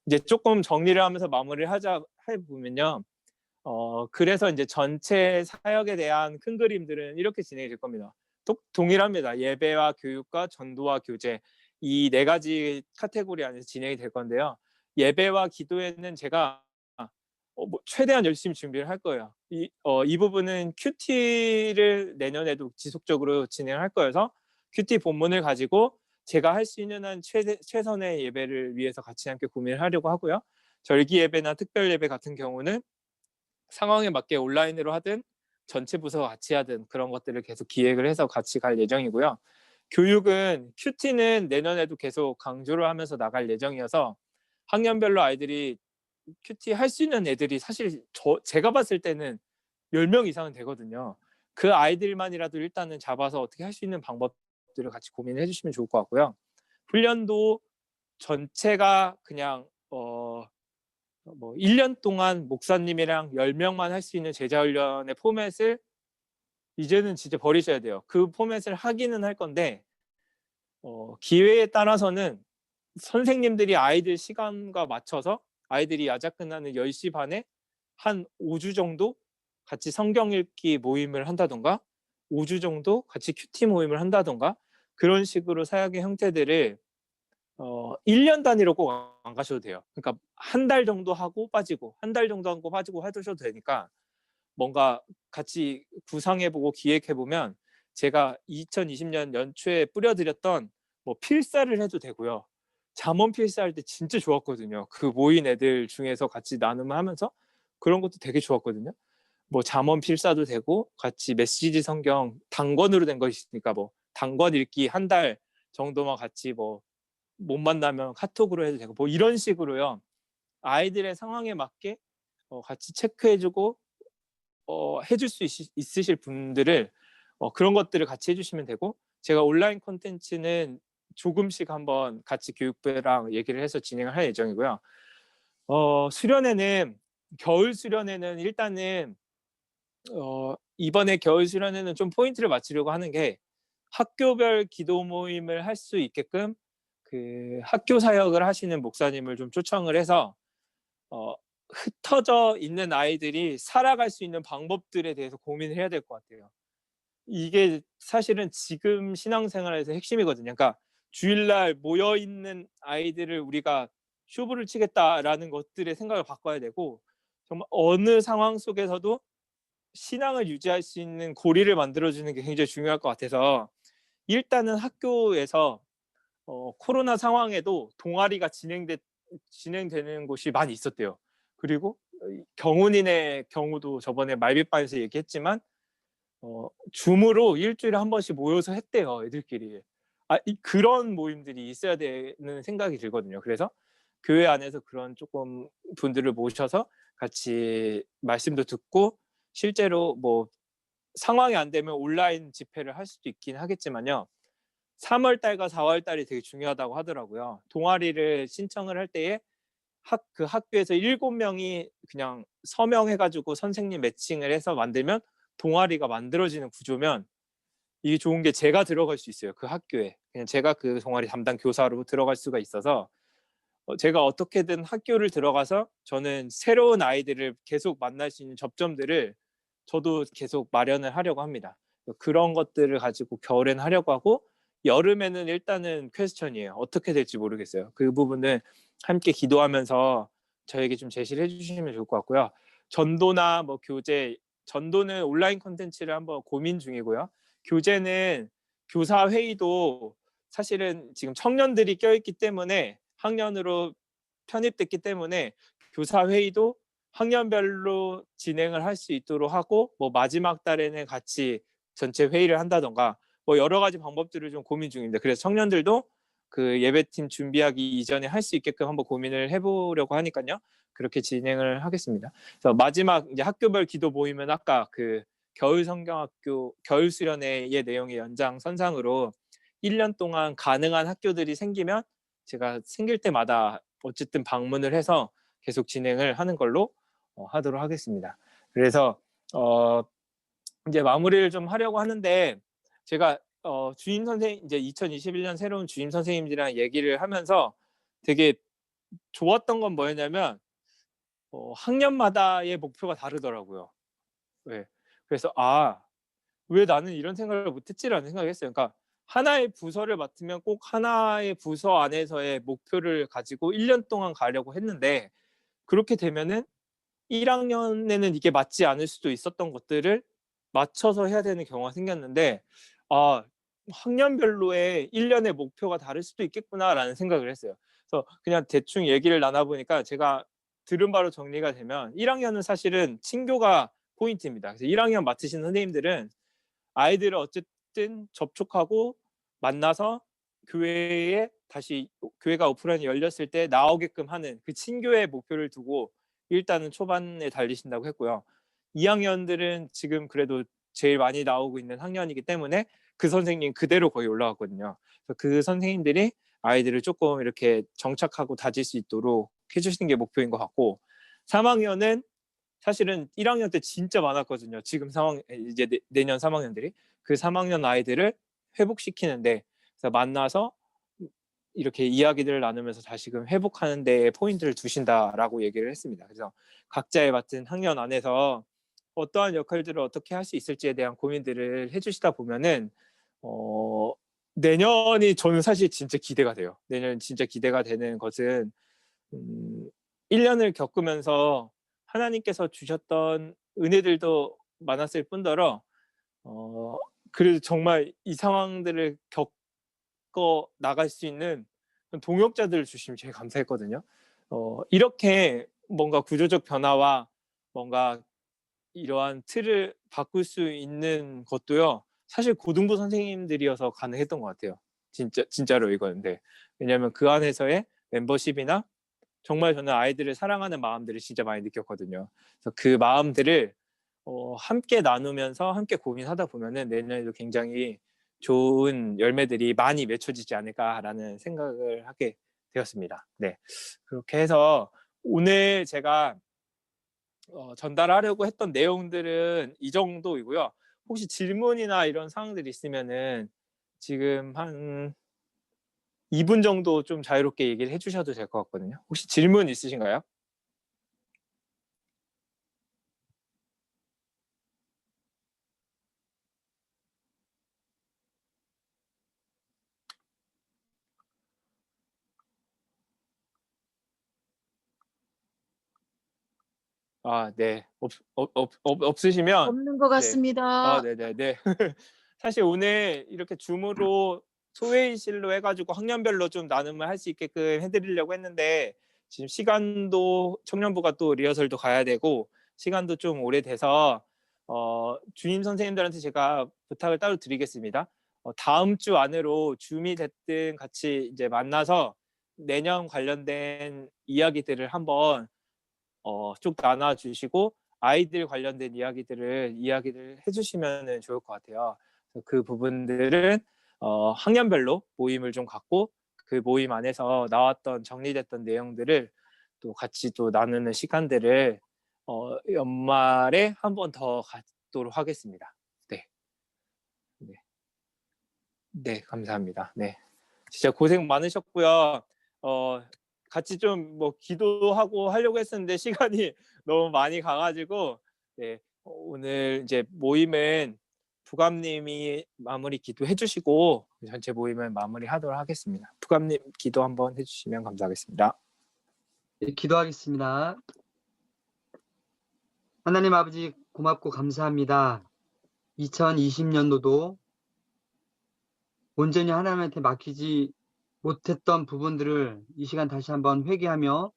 이제 조금 정리를 하면서 마무리를 해보면요. 그래서 이제 전체 사역에 대한 큰 그림들은 이렇게 진행이 될 겁니다. 동일합니다. 예배와 교육과 전도와 교제, 이 네 가지 카테고리 안에서 진행이 될 건데요. 예배와 기도에는 제가 뭐 최대한 열심히 준비를 할 거예요. 이 부분은 큐티를 내년에도 지속적으로 진행할 거여서 큐티 본문을 가지고 제가 할 수 있는 한 최선의 예배를 위해서 같이 함께 고민을 하려고 하고요. 절기 예배나 특별 예배 같은 경우는 상황에 맞게 온라인으로 하든 전체 부서와 같이 하든 그런 것들을 계속 기획을 해서 같이 갈 예정이고요. 교육은 큐티는 내년에도 계속 강조를 하면서 나갈 예정이어서 학년별로 아이들이 큐티 할 수 있는 애들이 사실 제가 봤을 때는 10명 이상은 되거든요. 그 아이들만이라도 일단은 잡아서 어떻게 할 수 있는 방법들을 같이 고민해 주시면 좋을 것 같고요. 훈련도 전체가 그냥 뭐 1년 동안 목사님이랑 10명만 할 수 있는 제자훈련의 포맷을 이제는 진짜 버리셔야 돼요. 그 포맷을 하기는 할 건데 기회에 따라서는 선생님들이 아이들 시간과 맞춰서 아이들이 야자 끝나는 10시 반에 한 5주 정도 같이 성경 읽기 모임을 한다던가 5주 정도 같이 큐티 모임을 한다던가 그런 식으로 사역의 형태들을 1년 단위로 꼭 안 가셔도 돼요. 그러니까 한 달 정도 하고 빠지고 한 달 정도 하고 빠지고 하셔도 되니까 뭔가 같이 구상해보고 기획해보면 제가 2020년 연초에 뿌려드렸던 뭐 필사를 해도 되고요. 잠원 필사할 때 진짜 좋았거든요. 그 모인 애들 중에서 같이 나눔을 하면서 그런 것도 되게 좋았거든요. 뭐 잠원 필사도 되고 같이 메시지 성경 단권으로 된 거 있으니까 뭐 단권 읽기 한 달 정도만 같이 뭐 못 만나면 카톡으로 해도 되고 뭐 이런 식으로요. 아이들의 상황에 맞게 같이 체크해주고 해줄 수 있으실 분들을 그런 것들을 같이 해주시면 되고, 제가 온라인 콘텐츠는 조금씩 한번 같이 교육부랑 얘기를 해서 진행을 할 예정이고요. 수련회는 겨울 수련회는 일단은 이번에 겨울 수련회는 좀 포인트를 맞추려고 하는 게 학교별 기도 모임을 할 수 있게끔 그 학교 사역을 하시는 목사님을 좀 초청을 해서 흩어져 있는 아이들이 살아갈 수 있는 방법들에 대해서 고민을 해야 될 것 같아요. 이게 사실은 지금 신앙생활에서 핵심이거든요. 그러니까 주일날 모여 있는 아이들을 우리가 쇼부를 치겠다라는 것들의 생각을 바꿔야 되고, 정말 어느 상황 속에서도 신앙을 유지할 수 있는 고리를 만들어주는 게 굉장히 중요할 것 같아서, 일단은 학교에서 코로나 상황에도 동아리가 진행되는 곳이 많이 있었대요. 그리고 경운인의 경우도 저번에 말빛반에서 얘기했지만 줌으로 일주일에 한 번씩 모여서 했대요, 애들끼리. 그런 모임들이 있어야 되는 생각이 들거든요. 그래서 교회 안에서 그런 조금 분들을 모셔서 같이 말씀도 듣고, 실제로 뭐 상황이 안 되면 온라인 집회를 할 수도 있긴 하겠지만요. 3월 달과 4월 달이 되게 중요하다고 하더라고요. 동아리를 신청을 할 때에 그 학교에서 7명이 그냥 서명해가지고 선생님 매칭을 해서 만들면 동아리가 만들어지는 구조면 이게 좋은 게 제가 들어갈 수 있어요. 그 학교에. 그냥 제가 그 동아리 담당 교사로 들어갈 수가 있어서 제가 어떻게든 학교를 들어가서 저는 새로운 아이들을 계속 만날 수 있는 접점들을 저도 계속 마련을 하려고 합니다. 그런 것들을 가지고 겨울에는 하려고 하고 여름에는 일단은 퀘스천이에요. 어떻게 될지 모르겠어요. 그 부분은 함께 기도하면서 저에게 좀 제시를 해주시면 좋을 것 같고요. 전도나 뭐 교재, 전도는 온라인 콘텐츠를 한번 고민 중이고요. 교재는 교사 회의도 사실은 지금 청년들이 껴있기 때문에 학년으로 편입됐기 때문에 교사 회의도 학년별로 진행을 할 수 있도록 하고 뭐 마지막 달에는 같이 전체 회의를 한다던가 뭐 여러 가지 방법들을 좀 고민 중입니다. 그래서 청년들도 그 예배팀 준비하기 이전에 할 수 있게끔 한번 고민을 해보려고 하니까요. 그렇게 진행을 하겠습니다. 그래서 마지막 이제 학교별 기도 모임은 아까 그 겨울 성경학교 겨울 수련회의 내용의 연장선상으로 1년 동안 가능한 학교들이 생기면 제가 생길 때마다 어쨌든 방문을 해서 계속 진행을 하는 걸로 하도록 하겠습니다. 그래서 이제 마무리를 좀 하려고 하는데 제가 주임 선생님 이제 2021년 새로운 주임 선생님들이랑 얘기를 하면서 되게 좋았던 건 뭐였냐면 학년마다의 목표가 다르더라고요. 네. 그래서 왜 나는 이런 생각을 못했지라는 생각을 했어요. 그러니까 하나의 부서를 맡으면 꼭 하나의 부서 안에서의 목표를 가지고 1년 동안 가려고 했는데 그렇게 되면은 1학년에는 이게 맞지 않을 수도 있었던 것들을 맞춰서 해야 되는 경우가 생겼는데 학년별로의 1년의 목표가 다를 수도 있겠구나라는 생각을 했어요. 그래서 그냥 대충 얘기를 나눠보니까 제가 들은 바로 정리가 되면 1학년은 사실은 친교가 포인트입니다. 그래서 1학년 맡으신 선생님들은 아이들을 어쨌든 접촉하고 만나서 교회에 다시 교회가 오프라인이 열렸을 때 나오게끔 하는 그 친교의 목표를 두고 일단은 초반에 달리신다고 했고요. 2학년들은 지금 그래도 제일 많이 나오고 있는 학년이기 때문에 그 선생님 그대로 거의 올라갔거든요. 그래서 그 선생님들이 아이들을 조금 이렇게 정착하고 다질 수 있도록 해주시는 게 목표인 것 같고 3학년은 사실은 1학년 때 진짜 많았거든요. 지금 상황 이제 내년 3학년들이 그 3학년 아이들을 회복시키는데 그래서 만나서 이렇게 이야기들을 나누면서 다시금 회복하는 데에 포인트를 두신다라고 얘기를 했습니다. 그래서 각자의 맡은 학년 안에서 어떠한 역할들을 어떻게 할 수 있을지에 대한 고민들을 해주시다 보면은 내년이 저는 사실 진짜 기대가 돼요. 내년 진짜 기대가 되는 것은 1년을 겪으면서 하나님께서 주셨던 은혜들도 많았을 뿐더러 그래도 정말 이 상황들을 겪어 나갈 수 있는 동역자들을 주시면 제일 감사했거든요. 이렇게 뭔가 구조적 변화와 뭔가 이러한 틀을 바꿀 수 있는 것도요. 사실 고등부 선생님들이어서 가능했던 것 같아요. 진짜로 이거는데 왜냐하면 그 안에서의 멤버십이나 정말 저는 아이들을 사랑하는 마음들을 진짜 많이 느꼈거든요. 그래서 그 마음들을 함께 나누면서 함께 고민하다 보면은 내년에도 굉장히 좋은 열매들이 많이 맺혀지지 않을까라는 생각을 하게 되었습니다. 네, 그렇게 해서 오늘 제가 전달하려고 했던 내용들은 이 정도이고요. 혹시 질문이나 이런 사항들이 있으면은 지금 한 2분 정도 좀 자유롭게 얘기를 해주셔도 될 것 같거든요. 혹시 질문 있으신가요? 네. 없으시면 없는 것 같습니다. 네네네. 사실 오늘 이렇게 줌으로 소회의실로 해가지고 학년별로 좀 나눔을 할 수 있게끔 해드리려고 했는데 지금 시간도 청년부가 또 리허설도 가야 되고 시간도 좀 오래돼서 주임 선생님들한테 제가 부탁을 따로 드리겠습니다. 다음 주 안으로 줌이 됐든 같이 이제 만나서 내년 관련된 이야기들을 한번 쭉 나눠주시고 아이들 관련된 이야기들 해주시면 좋을 것 같아요. 그 부분들은 학년별로 모임을 좀 갖고 그 모임 안에서 나왔던 정리됐던 내용들을 또 같이 또 나누는 시간들을 연말에 한 번 더 갖도록 하겠습니다. 네. 네. 네, 감사합니다. 네. 진짜 고생 많으셨고요. 같이 좀 뭐 기도하고 하려고 했었는데 시간이 너무 많이 가가지고 네, 오늘 이제 모임은 부감님이 마무리 기도해 주시고 전체 모임은 마무리하도록 하겠습니다. 부감님 기도 한번 해주시면 감사하겠습니다. 네, 기도하겠습니다. 하나님 아버지 고맙고 감사합니다. 2020년도도 온전히 하나님한테 맡기지 못했던 부분들을 이 시간 다시 한번 회개하며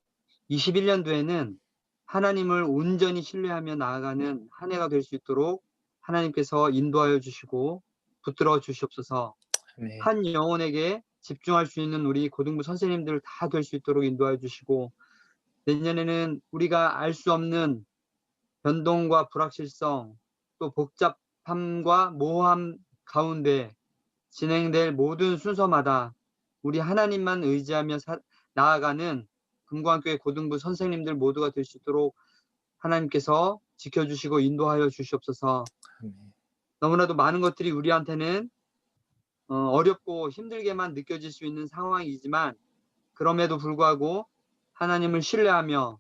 21년도에는 하나님을 온전히 신뢰하며 나아가는 한 해가 될 수 있도록 하나님께서 인도하여 주시고 붙들어 주시옵소서. 네. 한 영혼에게 집중할 수 있는 우리 고등부 선생님들 다 될 수 있도록 인도하여 주시고 내년에는 우리가 알 수 없는 변동과 불확실성 또 복잡함과 모호함 가운데 진행될 모든 순서마다 우리 하나님만 의지하며 나아가는 금고학교의 고등부 선생님들 모두가 될 수 있도록 하나님께서 지켜주시고 인도하여 주시옵소서. 너무나도 많은 것들이 우리한테는 어렵고 힘들게만 느껴질 수 있는 상황이지만 그럼에도 불구하고 하나님을 신뢰하며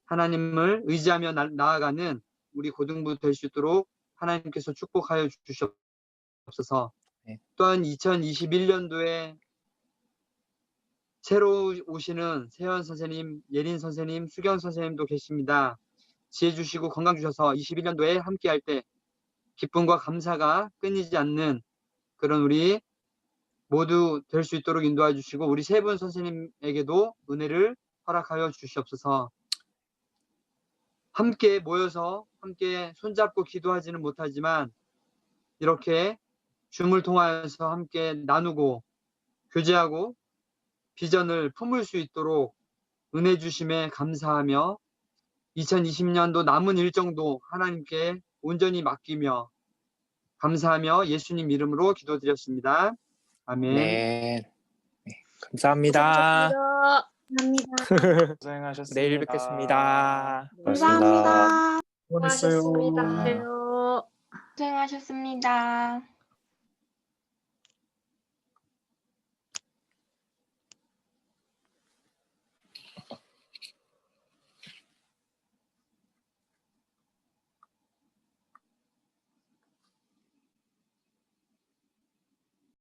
하나님을 의지하며 나아가는 우리 고등부 될 수 있도록 하나님께서 축복하여 주시옵소서. 네. 또한 2021년도에 새로 오시는 세현 선생님, 예린 선생님, 수경 선생님도 계십니다. 지혜 주시고 건강 주셔서 21년도에 함께할 때 기쁨과 감사가 끊이지 않는 그런 우리 모두 될 수 있도록 인도해 주시고 우리 세 분 선생님에게도 은혜를 허락하여 주시옵소서. 함께 모여서 함께 손잡고 기도하지는 못하지만 이렇게 줌을 통해서 함께 나누고 교제하고 비전을 품을 수 있도록 은혜 주심에 감사하며 2020년도 남은 일정도 하나님께 온전히 맡기며 감사하며 예수님 이름으로 기도드렸습니다. 아멘. 네. 네. 감사합니다. 감사합니다. 고생하셨습니다. 내일 뵙겠습니다. 고맙습니다. 수고하셨어요. 수고하셨습니다. 안녕하세요. 고생하셨습니다.